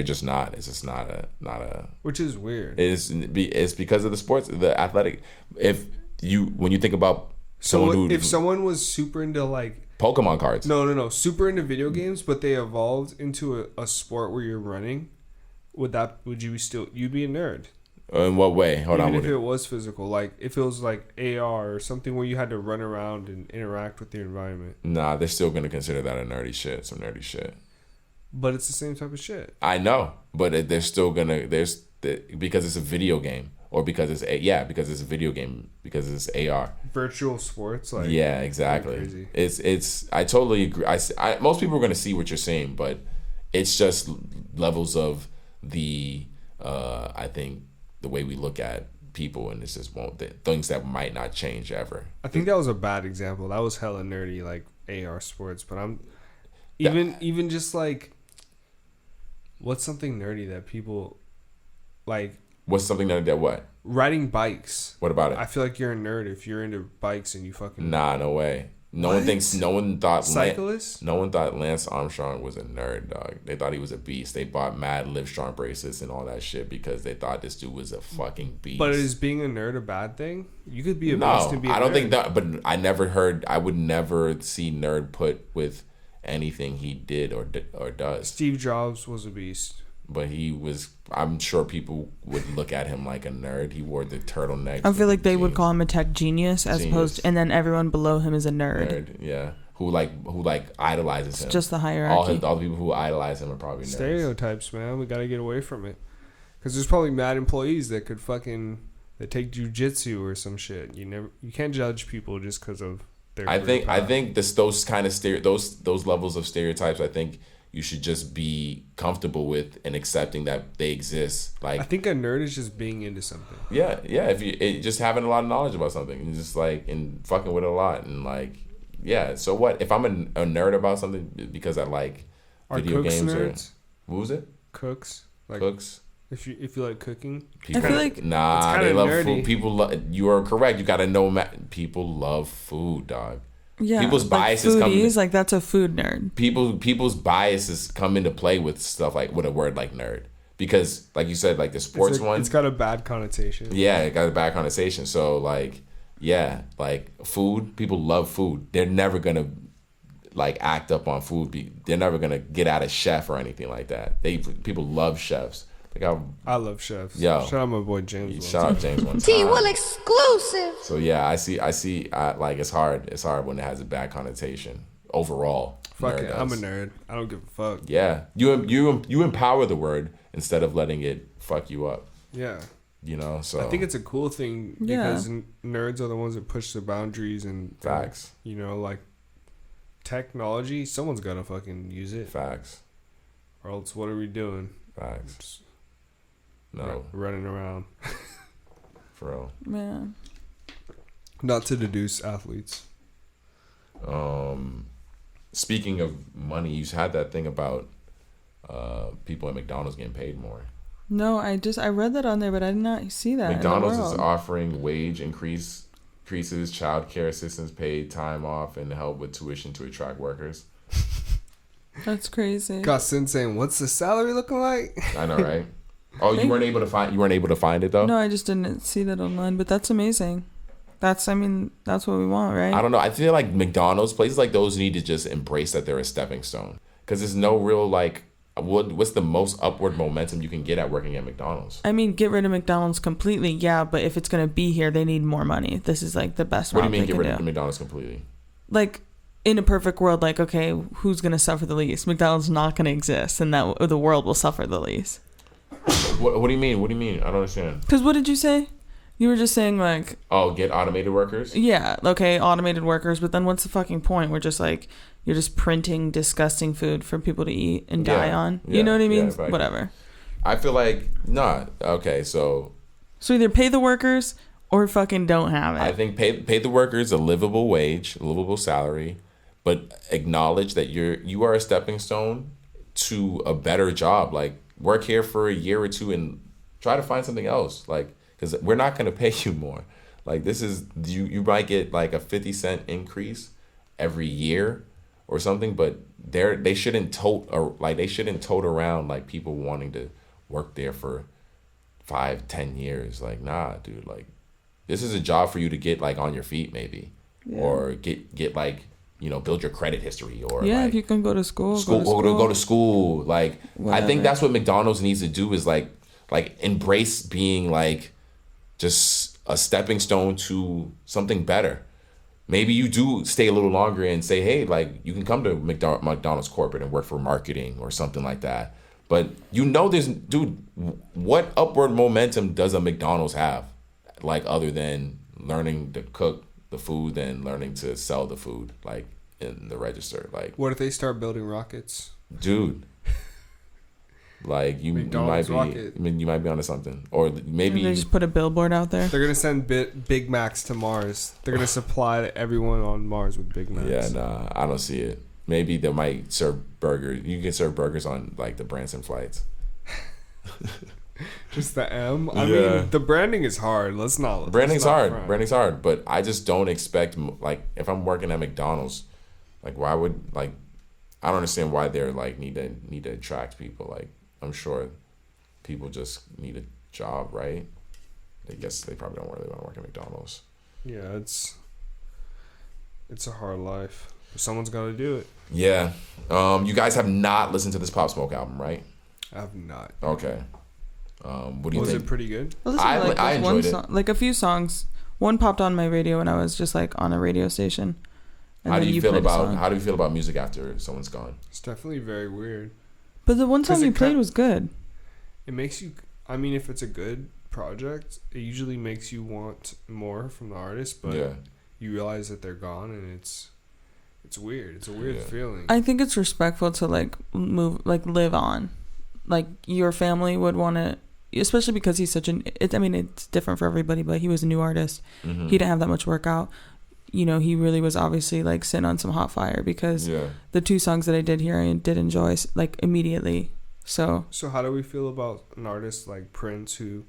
just not. It's just not a. which is weird. It's because of the sports, the athletic. When you think about If someone was super into like Pokemon cards, no, super into video games, but they evolved into a sport where you're running, would you be a nerd? in what way? Hold on. Even if it was physical, like if it was like AR or something where you had to run around and interact with your environment. Nah, they're still gonna consider that some nerdy shit. But it's the same type of shit. I know, but they're still gonna because it's a video game, or because it's a video game, because it's AR. Virtual sports, like Yeah, exactly. crazy. It's I totally agree. Most people are gonna see what you're saying, but it's just levels of I think the way we look at people, and it's just things that might not change ever. I think that was a bad example. That was hella nerdy, like AR sports. But I'm even just like, what's something nerdy that people like? What's something that what? Riding bikes. What about it? I feel like you're a nerd if you're into bikes and you fucking Nah, no way. No What? one thought Cyclists? No one thought Lance Armstrong was a nerd, dog. They thought he was a beast. They bought mad Livestrong bracelets and all that shit because they thought this dude was a fucking beast. But is being a nerd a bad thing? You could be a beast No, and be a I don't nerd. think that. But I would never see nerd put with anything he did or does. Steve Jobs was a beast. But he was. I'm sure people would look at him like a nerd. He wore the turtleneck. I feel like they would call him a tech genius as opposed to, and then everyone below him is a nerd. Yeah. Who idolizes him. Just the hierarchy. All the people who idolize him are probably nerds. Stereotypes, man. We got to get away from it. Because there's probably mad employees that could that take jujitsu or some shit. You can't judge people just because of their. I think those kind of those levels of stereotypes. I think you should just be comfortable with and accepting that they exist. Like, I think a nerd is just being into something. Yeah. If you just having a lot of knowledge about something and just like and fucking with it a lot and like. Yeah, so what? If I'm a nerd about something because I like video games nerds? Or what was it? Cooks. Like, Cooks. If you like cooking, I feel like they love nerdy. food. People you are correct. You got to know people love food, dog. yeah, people's like biases foodies, like that's a food nerd. People's biases come into play with stuff like with a word like nerd because like you said like the sports one. It's got a bad connotation. Yeah, it got a bad connotation. So like. Yeah, like food. People love food. They're never gonna like act up on food. They're never gonna get at a chef or anything like that. People love chefs. Like I love chefs. Yo, shout out my boy James. Shout out James one T time. Will exclusive. So yeah, I see. Like it's hard. It's hard when it has a bad connotation overall. Fuck it, I'm a nerd. I don't give a fuck. Yeah, you empower the word instead of letting it fuck you up. Yeah. You know, so I think it's a cool thing because nerds are the ones that push the boundaries and facts. Like technology, someone's gotta fucking use it. Facts. Or else, what are we doing? Facts. No, running around. For real. Man. Not to deduce athletes. Speaking of money, you had that thing about people at McDonald's getting paid more. No, I read that on there, but I did not see that. McDonald's is offering wage increases, child care assistance, paid time off, and help with tuition to attract workers. That's crazy. Got Sin saying, "What's the salary looking like?" I know, right? Oh, you weren't able to find it though? No, I just didn't see that online, but that's amazing. That's what we want, right? I don't know. I feel like McDonald's, places like those need to just embrace that they're a stepping stone. Because there's no real, like, what's the most upward momentum you can get at working at McDonald's? I mean, get rid of McDonald's completely, yeah, but if it's going to be here, they need more money. This is, like, the best route. What do you mean get rid of McDonald's completely? Like, in a perfect world, like, okay, who's going to suffer the least? McDonald's not going to exist, and that the world will suffer the least. What do you mean? What do you mean? I don't understand. Because what did you say? You were just saying, like... Oh, get automated workers? Yeah, okay, automated workers, but then what's the fucking point? We're just, like, you're just printing disgusting food for people to eat and die on. You know what I mean? Yeah, whatever. I feel like, okay, so... So either pay the workers or fucking don't have it. I think pay the workers a livable wage, a livable salary, but acknowledge that you are a stepping stone to a better job. Like, work here for a year or two and try to find something else. Like... Because we're not going to pay you more. Like, this is, you might get like a 50-cent increase every year or something, but they shouldn't tote around like people wanting to work there for 5-10 years. Like, nah, dude, like, this is a job for you to get like on your feet maybe, or get like, you know, build your credit history, or like, if you can go to school. Go to school. Like, whatever. I think that's what McDonald's needs to do is like embrace being like, just a stepping stone to something better. Maybe you do stay a little longer and say, hey, like, you can come to McDonald's corporate and work for marketing or something like that. But what upward momentum does a McDonald's have? Like, other than learning to cook the food and learning to sell the food, like, in the register. Like, what if they start building rockets? Dude. Like, you might be onto something, or maybe they just put a billboard out there. They're gonna send Big Macs to Mars. They're gonna supply everyone on Mars with Big Macs. Yeah, nah, I don't see it. Maybe they might serve burgers. You can serve burgers on like the Branson flights. Just the M. I mean, the branding is hard. Branding's hard, but I just don't expect, like, if I'm working at McDonald's, like, why would, like, I don't understand why they're like need to attract people. Like, I'm sure people just need a job, right? I guess they probably don't really want to work at McDonald's. Yeah, it's a hard life. But someone's got to do it. Yeah. You guys have not listened to this Pop Smoke album, right? I have not. Okay. What do you think? Was it pretty good? I enjoyed it. Like, a few songs. One popped on my radio when I was just like on a radio station. How do you feel about music after someone's gone? It's definitely very weird. But the one song you played was good. It makes you... I mean, if it's a good project, it usually makes you want more from the artist, but you realize that they're gone, and it's weird. It's a weird feeling. I think it's respectful to, like, live on. Like, your family would want to... Especially because he's such it's different for everybody, but he was a new artist. Mm-hmm. He didn't have that much work out. You know, he really was obviously like sitting on some hot fire because the two songs that I did hear, I did enjoy like immediately. So how do we feel about an artist like Prince who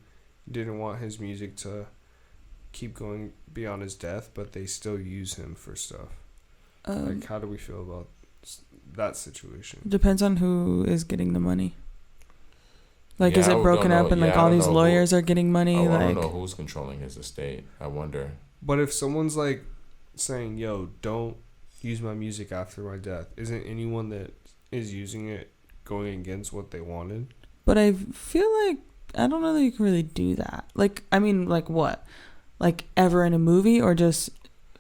didn't want his music to keep going beyond his death, but they still use him for stuff? Like, how do we feel about that situation? Depends on who is getting the money. Like, is it broken up and like all these lawyers are getting money? I like, don't know who's controlling his estate. I wonder. But if someone's like saying, yo, don't use my music after my death, isn't anyone that is using it going against what they wanted? But I feel like I don't know that you can really do that. Like, I mean, like what? Like, ever in a movie, or just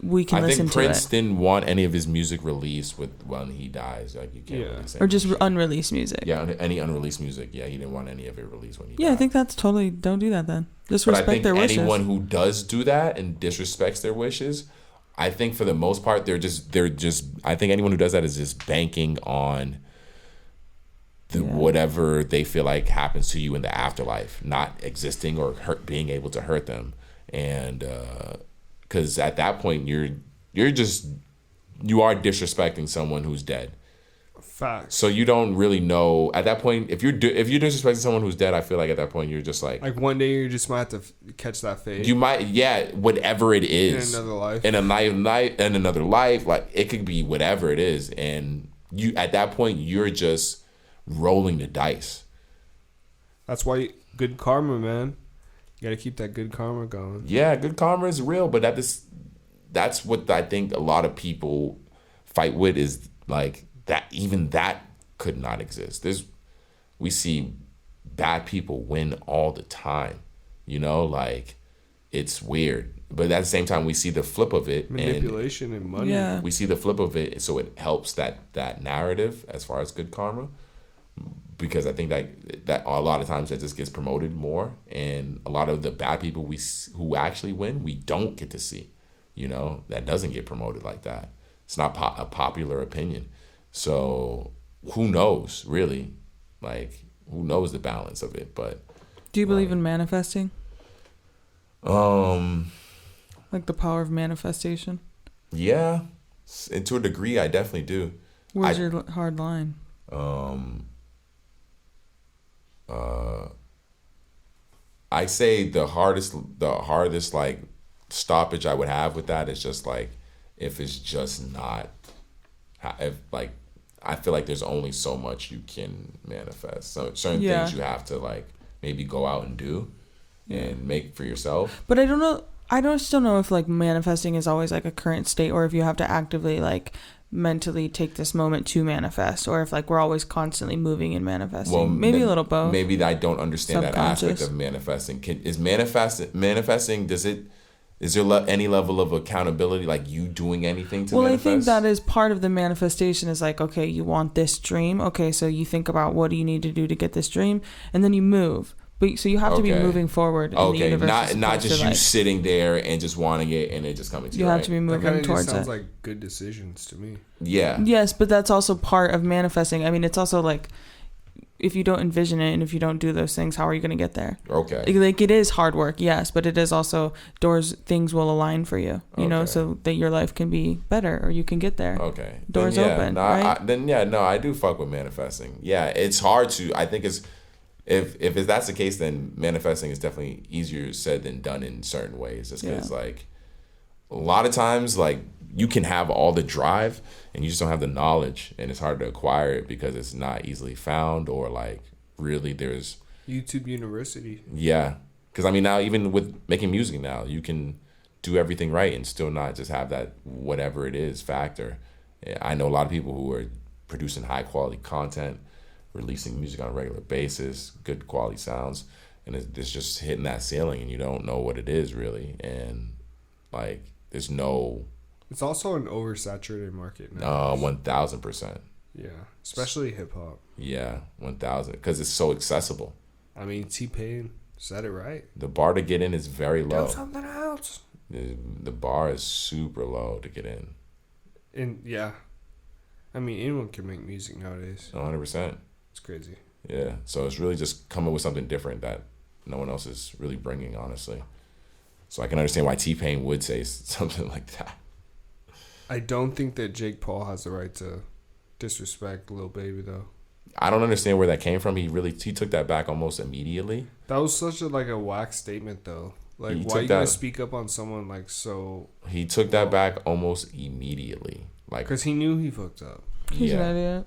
we can listen to it? I think Prince didn't want any of his music released when he dies. Like, you can't really say. Or just unreleased music. Yeah, any unreleased music. Yeah, he didn't want any of it released when he died. Yeah, I think that's totally... Don't do that then. Just respect their wishes. Anyone who does do that and disrespects their wishes, I think for the most part, they're just. I think anyone who does that is just banking on whatever they feel like happens to you in the afterlife, not existing or being able to hurt them, and because at that point you are disrespecting someone who's dead. Facts. So you don't really know at that point if you're disrespecting someone who's dead. I feel like at that point you're just like one day you just might have to catch that fade. You might, whatever it is in another life. In another life, like it could be whatever it is, and you at that point you're just rolling the dice. That's why good karma, man. You got to keep that good karma going. Yeah, good karma is real, but that's what I think a lot of people fight with is like that. Even that could not exist. We see bad people win all the time, like it's weird. But at the same time, we see the flip of it. Manipulation and money. Yeah. We see the flip of it, so it helps that narrative as far as good karma. Because I think that a lot of times that just gets promoted more, and a lot of the bad people who actually win, we don't get to see. That doesn't get promoted like that. It's not a popular opinion. So who knows, really? Like, who knows the balance of it? But do you believe in manifesting? Like the power of manifestation? Yeah, and to a degree, I definitely do. Where's your hard line? I say the hardest like stoppage I would have with that is just like if it's just not, if like I feel like there's only so much you can manifest. So certain things you have to like maybe go out and do and make for yourself. But I don't know. Still know if like manifesting is always like a current state, or if you have to actively like mentally take this moment to manifest, or if like we're always constantly moving and manifesting. Well, maybe a little both. Maybe I don't understand that aspect of manifesting. Is manifesting? Is there any level of accountability, like you doing anything to manifest? Well, I think that is part of the manifestation. Is like, okay, you want this dream. Okay, so you think about what do you need to do to get this dream, and then you move. But so you have to be moving forward in the universe. Not just you sitting there and just wanting it and it just coming to you. You have to be moving towards it. Sounds like good decisions to me. Yeah. Yes, but that's also part of manifesting. I mean, it's also like if you don't envision it and if you don't do those things, how are you going to get there? Okay. Like it is hard work, yes, but it is also things will align for you, so that your life can be better or you can get there. Okay. Doors open, right? I do fuck with manifesting. Yeah, it's hard to, I think it's, if that's the case, then manifesting is definitely easier said than done in certain ways. Just because, like, a lot of times, like, you can have all the drive and you just don't have the knowledge, and it's hard to acquire it because it's not easily found, or, like, really there's... YouTube University. Yeah. Because, I mean, now, even with making music now, you can do everything right and still not just have that whatever it is factor. I know a lot of people who are producing high-quality content, releasing music on a regular basis, good quality sounds, and it's just hitting that ceiling and you don't know what it is really, and like there's no... It's also an oversaturated market now. 1,000%. Yeah, especially hip-hop. Yeah, 1,000, because it's so accessible. I mean, T-Pain said it right. The bar to get in is very low. Do something else. The bar is super low to get in. And yeah, I mean, anyone can make music nowadays. 100%. It's crazy. Yeah, so it's really just coming with something different that no one else is really bringing, honestly. So I can understand why T-Pain would say something like that. I don't think that Jake Paul has the right to disrespect Lil Baby, though. I don't understand where that came from. He took that back almost immediately. That was such a whack statement, though. Like, why are you gonna speak up on someone like so? He took that back almost immediately, like because he knew he fucked up. He's an idiot.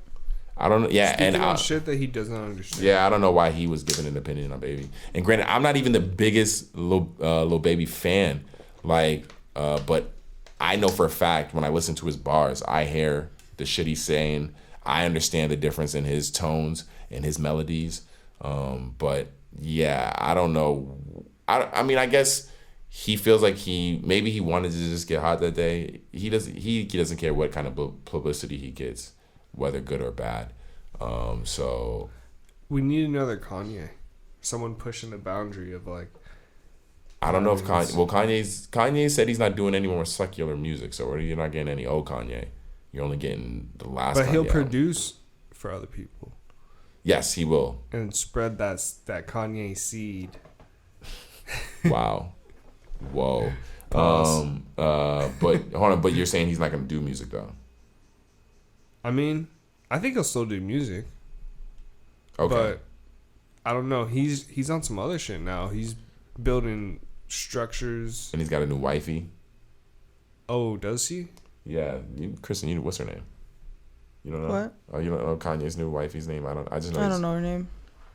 I don't know. Yeah, speaking on shit that he doesn't understand. Yeah, I don't know why he was giving an opinion on Baby. And granted, I'm not even the biggest Lil Baby fan, but I know for a fact when I listen to his bars, I hear the shit he's saying. I understand the difference in his tones and his melodies. But yeah, I don't know. I mean, I guess he feels like maybe he wanted to just get hot that day. He doesn't care what kind of publicity he gets, whether good or bad. So we need another Kanye, someone pushing the boundary of like. I don't know if Kanye. Well, Kanye said he's not doing any more secular music, so you're not getting any old Kanye. You're only getting the last. But Kanye he'll album. produce for other people. Yes, he will. And spread that Kanye seed. Wow. Whoa. But hold on. But you're saying he's not gonna do music though. I mean, I think he'll still do music. Okay. But I don't know. He's on some other shit now. He's building structures. And he's got a new wifey. Oh, does he? Yeah, Kristen, what's her name? You don't know? What? Oh, you don't know Kanye's new wifey's name? I just know. I don't know her name.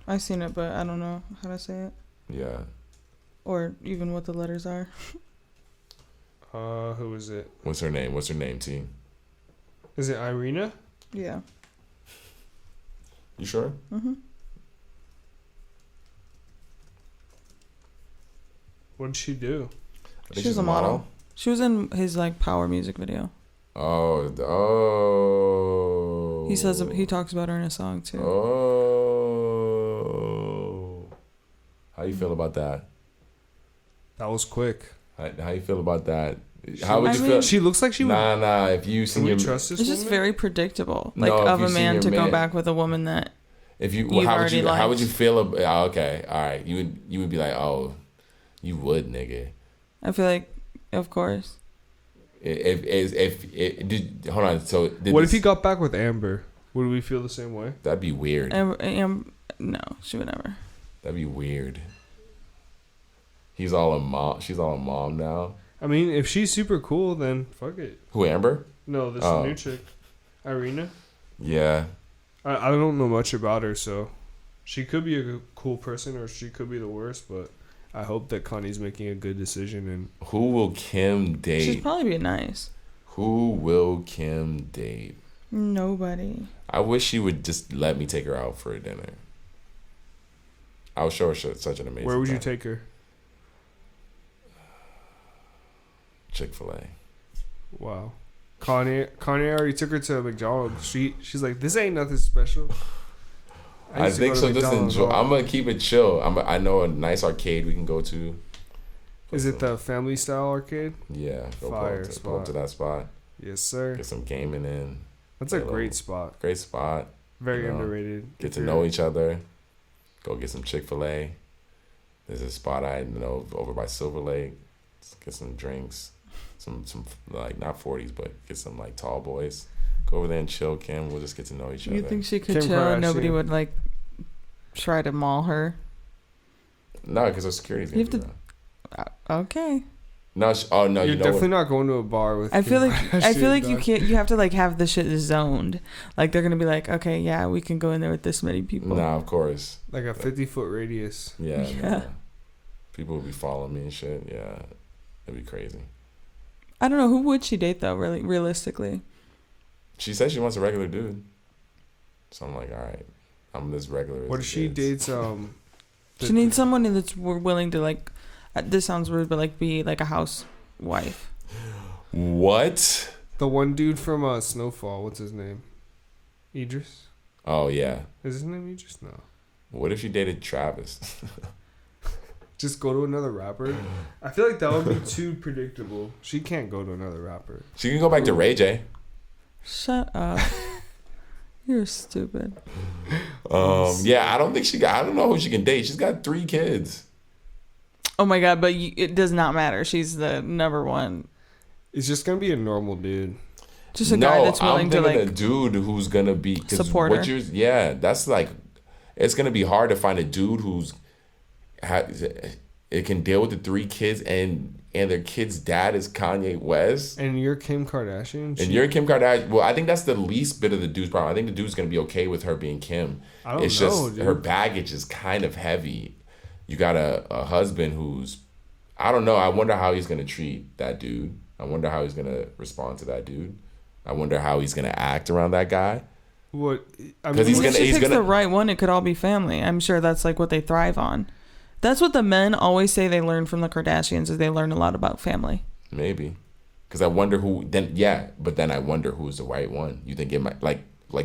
I seen it, but I don't know how to say it. Yeah. Or even what the letters are. Who is it? What's her name? What's her name, T? Is it Irina? Yeah. You sure? Mm-hmm. What did she do? I think She was a model. She was in his like power music video. Oh. He talks about her in a song too. Oh. How you feel about that? That was quick. How you feel about that? How would you mean, feel? She looks like she would. Nah. If you Can see we your, trust this It's just woman? very predictable, like No, if of you a see man your to go man- back with a woman that. if you, You've how would already you, how would you liked. feel? Okay, all right. You would be like, oh, you would, nigga. I feel like, of course. If hold on. So What if he got back with Amber? Would we feel the same way? That'd be weird. No, she would never. That'd be weird. He's all a mom. She's all a mom now. I mean, if she's super cool, then fuck it. Who, Amber? No, this Oh. new chick, Irina. Yeah. I don't know much about her, so she could be a cool person or she could be the worst. But I hope that Connie's making a good decision. And Who will Kim date? She'd probably be nice. Who will Kim date? Nobody. I wish she would just let me take her out for a dinner. I would show her such an amazing. where would you time. take her? Chick-fil-A. Wow. Kanye already took her to McDonald's. She's like, this ain't nothing special. I used to think go to so. Just McDonald's enjoy. all- I'm gonna keep it chill. I know a nice arcade we can go to. Is it the family style arcade? Yeah, go Fire pull up spot. to that spot. Yes, sir. Get some gaming in. That's a Hello. great spot. Great spot. Very You know, underrated. Get to know each other. Go get some Chick-fil-A. There's a spot I know over by Silver Lake. Get some drinks. Some like not 40s, but get some like tall boys. Go over there and chill, Kim. We'll just get to know each other. You think she could Kim chill and nobody Kardashian. would like try to maul her? No, because our security's You gonna have do to- that. Okay. No, oh no, You're you know definitely what? not going to a bar with. I feel Kim like Kardashian, you dog. can't. You have to like have the shit zoned. Like they're gonna be like, okay, yeah, we can go in there with this many people. Nah, of course. Like a 50-foot radius. Yeah. Yeah. Nah. People will be following me and shit. Yeah, it'd be crazy. I don't know, who would she date though? Really, realistically. She said she wants a regular dude. So I'm like, all right, I'm this regular. as What it if she gets. dates She needs someone that's willing to like. This sounds weird, but like be like a housewife. What? the one dude from Snowfall? What's his name? Idris. Oh yeah. Is his name Idris? No. What if she dated Travis? Just go to another rapper. I feel like that would be too predictable. She can't go to another rapper. She can go back to Ray J. Shut up. You're stupid. Yeah, I don't think I don't know who she can date. She's got 3 kids. Oh my god, but it does not matter. She's the number one. It's just gonna be a normal dude. Just a guy that's willing I'm to thinking like a dude who's gonna be 'cause support what her. Yeah, that's like, it's gonna be hard to find a dude who's it can deal with the 3 kids and their kid's dad is Kanye West. And you're Kim Kardashian. And you're Kim Kardashian. Well, I think that's the least bit of the dude's problem. I think the dude's gonna be okay with her being Kim. I don't It's know, just dude. her baggage is kind of heavy. You got a husband who's, I don't know. I wonder how he's gonna treat that dude. I wonder how he's gonna respond to that dude. I wonder how he's gonna act around that guy. What? I 'Cause he's what- If gonna- she picks gonna- the right one, it could all be family. I'm sure that's like what they thrive on. That's what the men always say they learn from the Kardashians is they learn a lot about family. Maybe, because I wonder who. Then yeah, but then I wonder who's the right one. You think it might like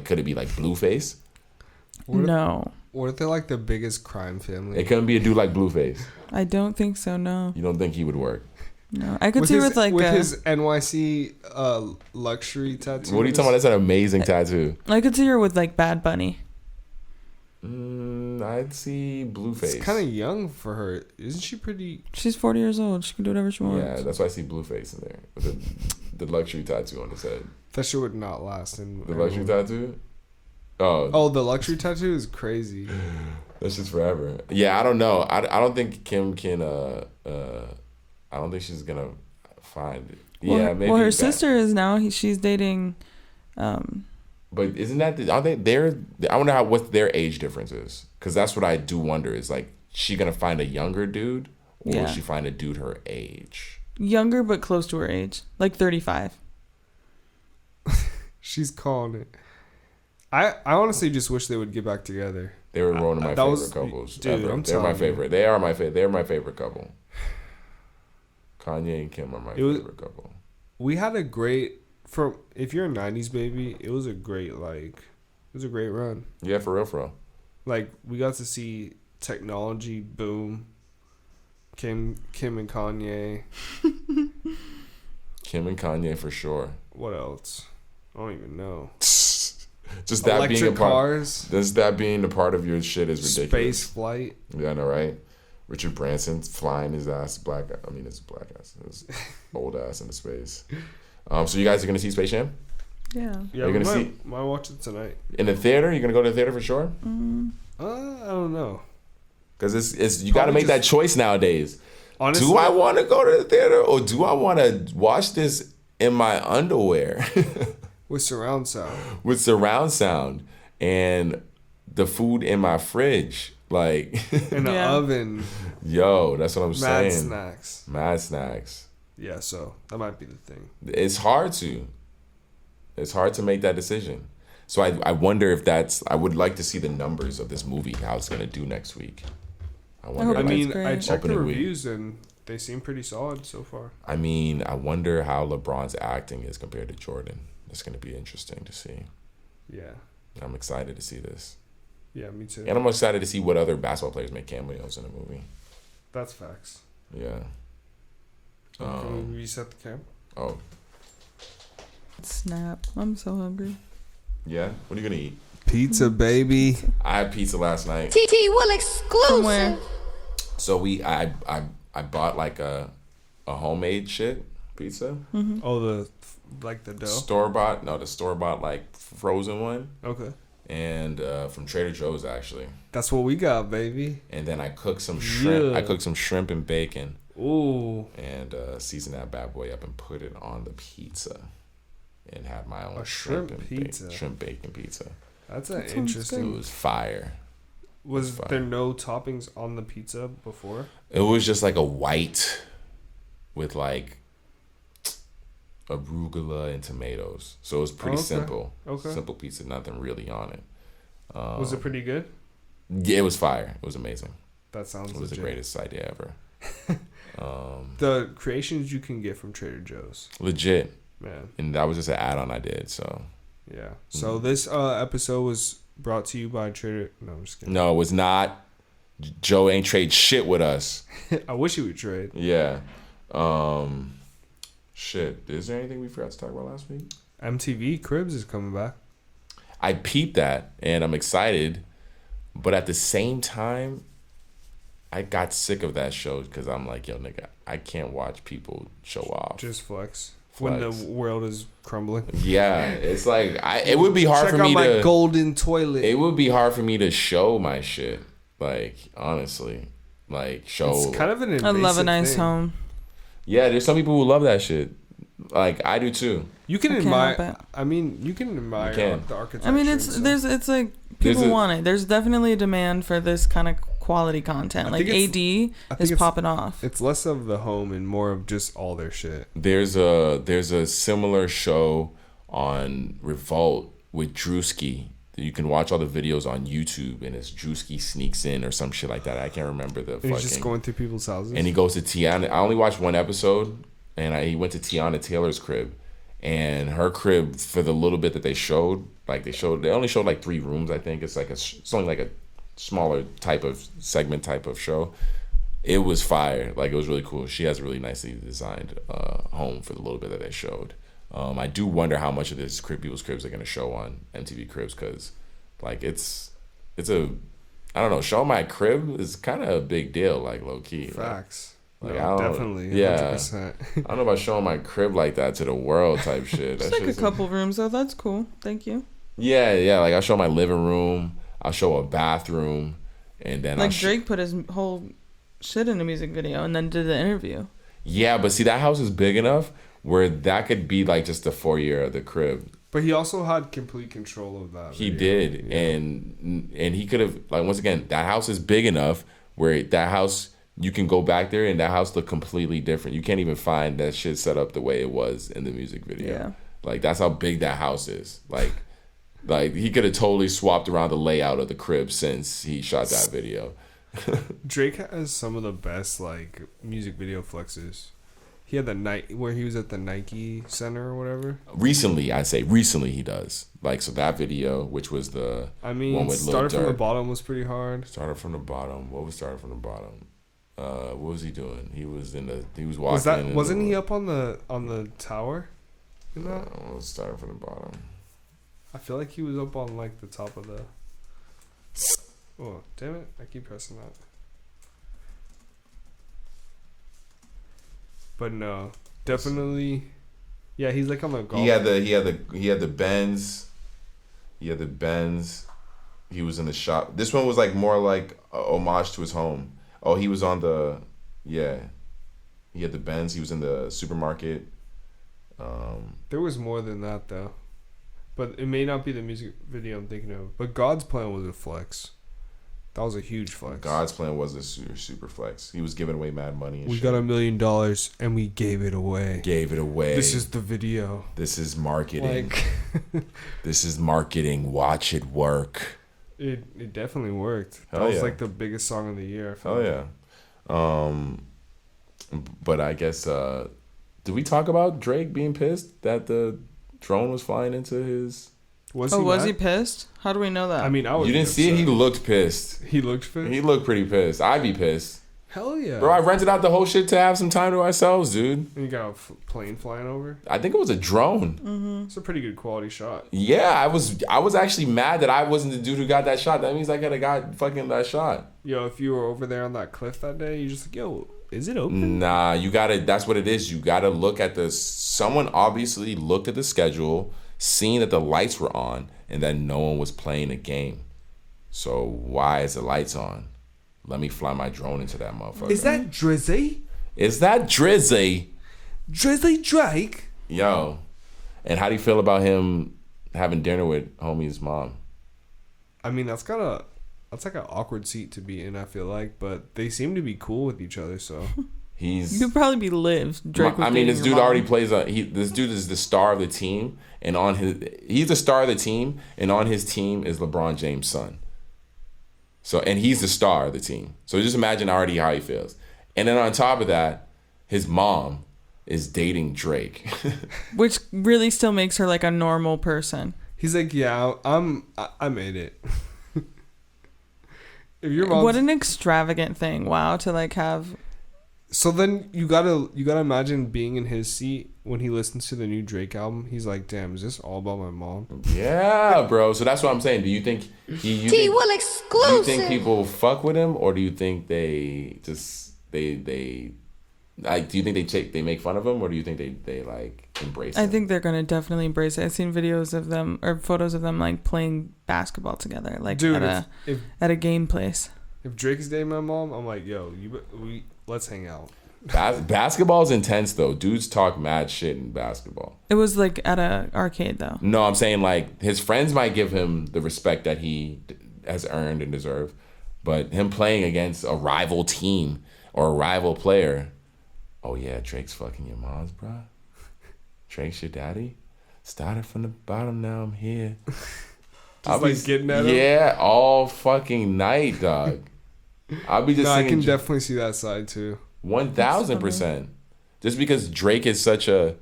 could it be like Blueface? What if- No, What if they're like the biggest crime family? It couldn't be a dude like Blueface. I don't think so. No, You don't think he would work? no. I could see with like his NYC luxury tattoo. What are you talking about? That's an amazing tattoo. I could see her with like Bad Bunny. I'd see Blueface. It's kind of young for her. Isn't she pretty? She's 40 years old. She can do whatever she wants. Yeah, that's why I see Blueface in there with the luxury tattoo on his head. That shit would not last. In The luxury tattoo. Oh, the luxury tattoo is crazy. that's just forever. Yeah, I don't know. I don't think Kim can. I don't think she's gonna find it. Well, Yeah, maybe. Well, her that- sister is now. She's dating, But isn't that are they? They're I wonder what their age difference is, because that's what I do wonder. Is like, she gonna find a younger dude, or will she find a dude her age? Younger but close to her age, like 35. She's calling it. I honestly just wish they would get back together. They were one of my favorite couples. Dude, ever. They're my favorite. They are my favorite. They're my favorite couple. Kanye and Kim are my favorite couple. We had a great if you're a 90s baby, it was a great run. Yeah, for real. Like, we got to see technology boom. Kim and Kanye. Kim and Kanye for sure. What else? I don't even know. Just that electric being a part, cars. Just that being a part of your shit is ridiculous. Space flight. Yeah, I know, right? Richard Branson flying his ass it's a black ass, his old ass into space. So you guys are gonna see Space Jam? Yeah. Yeah, might watch it tonight. In the theater? You're gonna go to the theater for sure? I don't know. Because it's you got to make that choice nowadays. Honestly, do I want to go to the theater, or do I want to watch this in my underwear? With surround sound. With surround sound and the food in my fridge. Like in the oven. Yo, that's what I'm saying. Mad snacks. Yeah, so that might be the thing. It's hard to make that decision. So I wonder if I would like to see the numbers of this movie, how it's going to do next week. I checked the reviews and they seem pretty solid so far. I mean, I wonder how LeBron's acting is compared to Jordan. It's going to be interesting to see. Yeah. I'm excited to see this. Yeah, me too. And I'm excited to see what other basketball players make cameos in the movie. That's facts. Yeah. Can we reset the camera? Oh. Snap. I'm so hungry. Yeah? What are you going to eat? Pizza, baby. I had pizza last night. TT will exclusive. From where? So I bought like a homemade shit pizza. Mm-hmm. Oh, the dough? Store-bought like frozen one. Okay. And from Trader Joe's, actually. That's what we got, baby. And then I cooked some shrimp. Yeah. I cooked some shrimp and bacon. Ooh. And seasoned that bad boy up and put it on the pizza. And had my own shrimp pizza. Shrimp bacon pizza. That's interesting. It was fire. Was there no toppings on the pizza before? It was just like a white with like arugula and tomatoes. So it was pretty simple. Okay. Simple pizza, nothing really on it. Was it pretty good? Yeah, it was fire. It was amazing. That sounds It was the greatest idea ever. The creations you can get from Trader Joe's. Legit. Man. And that was just an add-on I did, so. Yeah. So this episode was brought to you by Trader... No, I'm just kidding. No, it was not. Joe ain't trade shit with us. I wish he would trade. Yeah. Shit. Is there anything we forgot to talk about last week? MTV Cribs is coming back. I peeped that, and I'm excited. But at the same time, I got sick of that show because I'm like, yo, nigga, I can't watch people show off. Just flex. When the world is crumbling. Yeah, it's like it would be hard for me to. Check out my golden toilet. It would be hard for me to show my shit. Like, honestly, like show. It's kind of an invasive I love a nice thing. home. Yeah, there's some people who love that shit. Like I do too. You can admire. I mean, you can admire the architecture. I mean, it's like people want it. There's definitely a demand for this kind of quality content. Like AD is popping off. It's less of the home and more of just all their shit. There's a similar show on Revolt with Drewski. You can watch all the videos on YouTube, and it's Drewski sneaks in or some shit like that. I can't remember the. He's just going through people's houses. And he goes to Tiana. I only watched one episode, and he went to Tiana Taylor's crib, and her crib for the little bit that they showed, they only showed like 3 rooms. I think it's only like a smaller type of segment type of show. It was fire. Like, it was really cool. She has a really nicely designed home for the little bit that they showed. I do wonder how much of this people's cribs are going to show on MTV Cribs, because like it's a, I don't know, showing my crib is kind of a big deal, like low key. Facts. Like, definitely. Yeah. 100%. I don't know about showing my crib like that to the world type shit. It's like a couple rooms though. That's cool. Thank you. Yeah. Like, I'll show my living room. I'll show a bathroom, and then like Drake put his whole shit in a music video and then did the interview. Yeah, but see, that house is big enough where that could be like just the foyer of the crib. But he also had complete control of that. He video. did, Yeah. and he could have, like, once again, that house is big enough where that house, you can go back there and that house look completely different. You can't even find that shit set up the way it was in the music video. Yeah. Like, that's how big that house is. Like he could have totally swapped around the layout of the crib since he shot that video. Drake has some of the best like music video flexes. He had the night where he was at the Nike Center or whatever. Recently he does. Like, so that video, which was the one with Lil started from the Durk. bottom was pretty hard. Started from the bottom. What was started from the bottom? What was he doing? He was walking. Wasn't he up on the tower? In that? Let's start from the bottom. I feel like he was up on like the top of the. Oh damn it! I keep pressing that. But no, definitely. Yeah, he's like on the golf. He had the Benz. He had the Benz. He was in the shop. This one was like more like a homage to his home. Oh, he was on the, yeah. He had the Benz. He was in the supermarket. There was more than that though, but it may not be the music video I'm thinking of. But God's Plan was a flex. That was a huge flex. God's Plan was a super flex. He was giving away mad money. And We shit. got $1 million and we gave it away. Gave it away. This is the video. This is marketing. Like, This is marketing. Watch it work. it definitely worked. That Hell was yeah. like the biggest song of the year. I feel Oh like. yeah. But I guess did we talk about Drake being pissed that the drone was flying into his? Was Was he he mad? pissed? How do we know that? I mean, I was. You didn't see it? He looked pissed. He looked pissed. He looked pretty pissed. I'd be pissed. Hell yeah, Bro, I rented out the whole shit to have some time to ourselves, dude. And you got a plane flying over. I think it was a drone. It's a pretty good quality shot. Yeah, I was actually mad that I wasn't the dude who got that shot. That means I could have got fucking that shot. Yo, if you were over there on that cliff that day, you just like, yo, is it open? Nah, you gotta, that's what it is. You gotta look at someone obviously looked at the schedule, seen that the lights were on, and that no one was playing a game. So why is the lights on? Let me fly my drone into that motherfucker. Is that Drizzy? Is that Drizzy? Drizzy Drake? Yo. And how do you feel about him having dinner with homie's mom? I mean, that's like an awkward seat to be in, I feel like, but they seem to be cool with each other, so. you could probably be Liv. Drake was I mean, dating this your dude mom. already plays this dude is the star of the team, and he's the star of the team, and on his team is LeBron James' son. So, and he's the star of the team. So just imagine already how he feels. And then on top of that, his mom is dating Drake. Which really still makes her like a normal person. He's like, yeah, I made it. If your mom's, What an extravagant thing. Wow, to like have. so then you gotta imagine being in his seat when he listens to the new Drake album. He's like, damn, is this all about my mom? Yeah, bro. So that's what I'm saying. Do you think T Will do you exclusive. think people fuck with him, or do you think they just they like? Do you think they make fun of him, or do you think they like embrace him? I think they're gonna definitely embrace it. I've seen videos of them or photos of them like playing basketball together, like Dude, at if a game place. Drake is dating my mom, I'm like, yo, let's hang out. Basketball's intense though. Dudes talk mad shit in basketball. It was like at a arcade though. No, I'm saying like his friends might give him the respect that he has earned and deserved, but him playing against a rival team or a rival player, oh yeah, Drake's fucking your mom's, bro. Drake's your daddy. Started from the bottom, now I'm here. Just like getting at him? Yeah, all fucking night, dog. I'll be just No, I singing can definitely see that side too. 1000%. Just because Drake is such a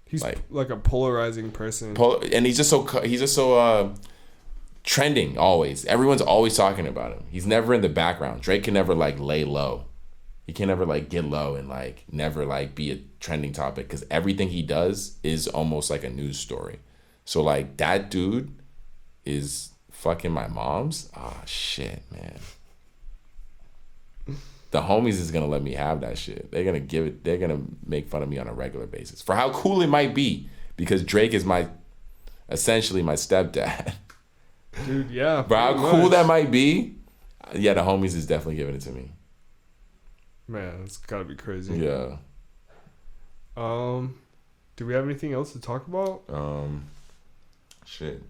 He's like- like a polarizing person. and he's just so trending always. Everyone's always talking about him. He's never in the background. Drake can never like lay low. He can never like get low and like never like be a trending topic because everything he does is almost like a news story. So like that dude is fucking my mom's. Ah, shit, man. The homies is gonna let me have that shit. They're gonna make fun of me on a regular basis for how cool it might be because Drake is essentially my stepdad. Dude, yeah. But how pretty cool much. that might be, yeah, the homies is definitely giving it to me. Man, it's gotta be crazy. Yeah. Do we have anything else to talk about? Shit.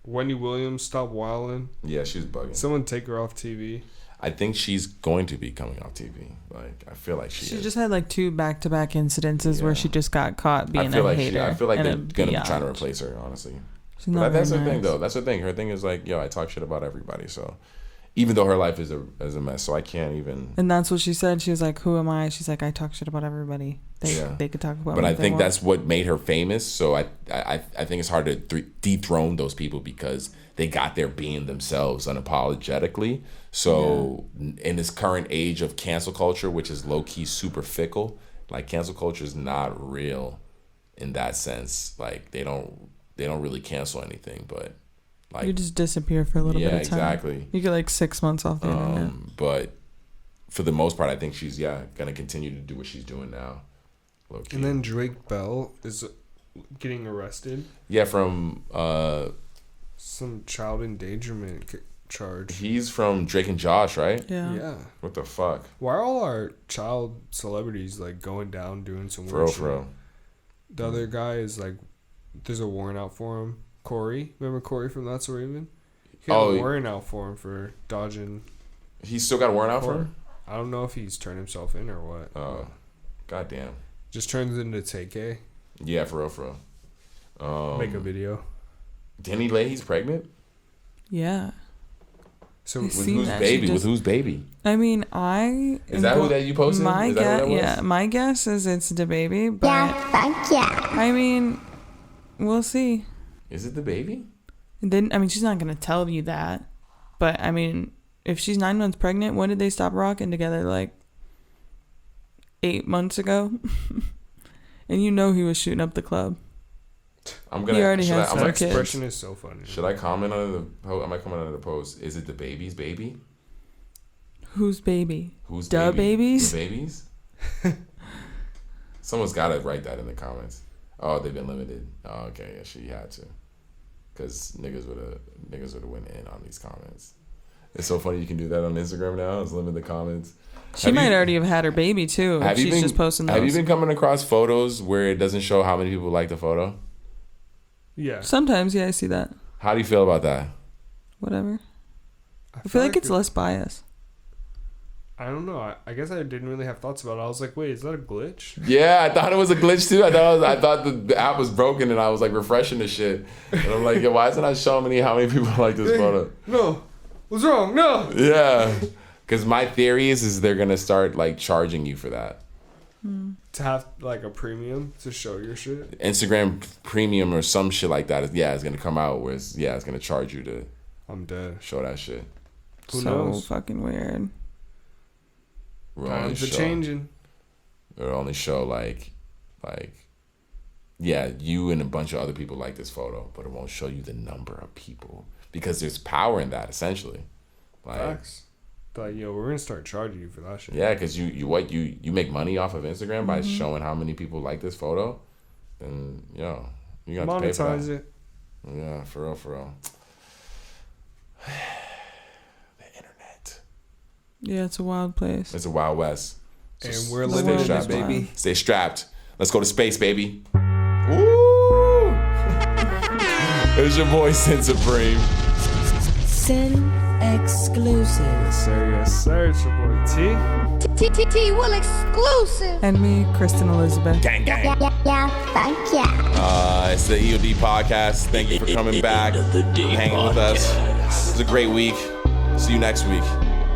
Wendy Williams stopped wilding. Yeah, she's bugging. Someone take her off TV. I think she's going to be coming off TV. Like, I feel like she is. just had like 2 back-to-back incidences where she just got caught being a hater. I feel like they're and gonna be trying to replace her, honestly. She's But not that's very her thing, nice. though. That's her thing. Her thing is like, yo, I talk shit about everybody. So, even though her life is a mess, so I can't even. And that's what she said. She was like, "Who am I?" She's like, "I talk shit about everybody. They could talk about." But me I if they think want." that's what made her famous. So I think it's hard to dethrone those people because they got there being themselves unapologetically. So in this current age of cancel culture, which is low key super fickle, like cancel culture is not real in that sense. Like they don't really cancel anything, but like you just disappear for a little bit of time. Yeah, exactly. You get like 6 months off the internet. But for the most part, I think she's gonna continue to do what she's doing now. Low-key. And then Drake Bell is getting arrested. Yeah, from Some child endangerment charge. he's from Drake and Josh, right? Yeah. What the fuck? Why are all our child celebrities like going down doing some For weird real, shit? for real. The other guy is like, there's a warrant out for him. Corey, remember Corey from That's So Raven? He had a warrant out for him for dodging. He's still got a warrant out for him? I don't know if he's turned himself in or what. Oh, goddamn. Just turns into TK. Yeah, for real, for real. Make a video. Didn't he lay he's pregnant? Yeah. So With seen whose that. baby? She With whose baby? I mean, Is that who that you posted? My Is that who guess, that was? yeah, my guess is it's the baby, but Yeah, fuck yeah. I mean, we'll see. Is it the baby? Then I mean, she's not gonna tell you that, but I mean, if she's 9 months pregnant, when did they stop rocking together? Like 8 months ago, and you know he was shooting up the club. I'm gonna. He already should has I, some I'm that kids. expression is so funny. Should I comment on the? I might comment on the post. Is it the baby's baby? Whose baby? Who's Da baby? babies? The babies? Someone's got to write that in the comments. Oh, they've been limited. Oh, okay, yeah, she had to, cause niggas would have went in on these comments. It's so funny you can do that on Instagram now. It's limit the comments. She might already have had her baby too. If she's just posting those. Have you been coming across photos where it doesn't show how many people like the photo? Yeah. Sometimes, yeah, I see that. How do you feel about that? Whatever. I feel like it's less biased. I don't know. I guess I didn't really have thoughts about it. I was like, wait, is that a glitch? Yeah, I thought it was a glitch too. I thought the app was broken, and I was like refreshing the shit, and I'm like, yo, why isn't I showing me how many people like this photo? No. What's wrong? No. Yeah, because my theory is they're gonna start like charging you for that. To have like a premium to show your shit. Instagram Premium or some shit like that. It's gonna come out where it's gonna charge you to I'm dead. show that shit. Who so knows? fucking weird. Times are changing. It'll only show like, yeah, you and a bunch of other people like this photo, but it won't show you the number of people because there's power in that essentially. Like, Facts. Like, yo, we're gonna start charging you for that shit. yeah, because you make money off of Instagram by showing how many people like this photo, then you're gonna have to pay for Monetize that. it. Yeah, for real. The internet. Yeah, it's a wild place. It's a wild west. And So we're stay living in it, strapped, baby. Stay strapped. Let's go to space, baby. Woo! It's your boy Sin Supreme. Sin exclusive. Yes, sir. It's your boy T. T will exclusive. And me, Kristen Elizabeth. Gang, gang. Yeah, fuck yeah. It's the EOD podcast. Thank you for coming back, End of the day hanging with us. podcast. It was a great week. See you next week.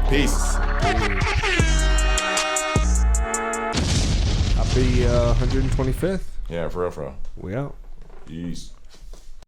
Peace. Happy 125th. Yeah, for real. We out. Peace.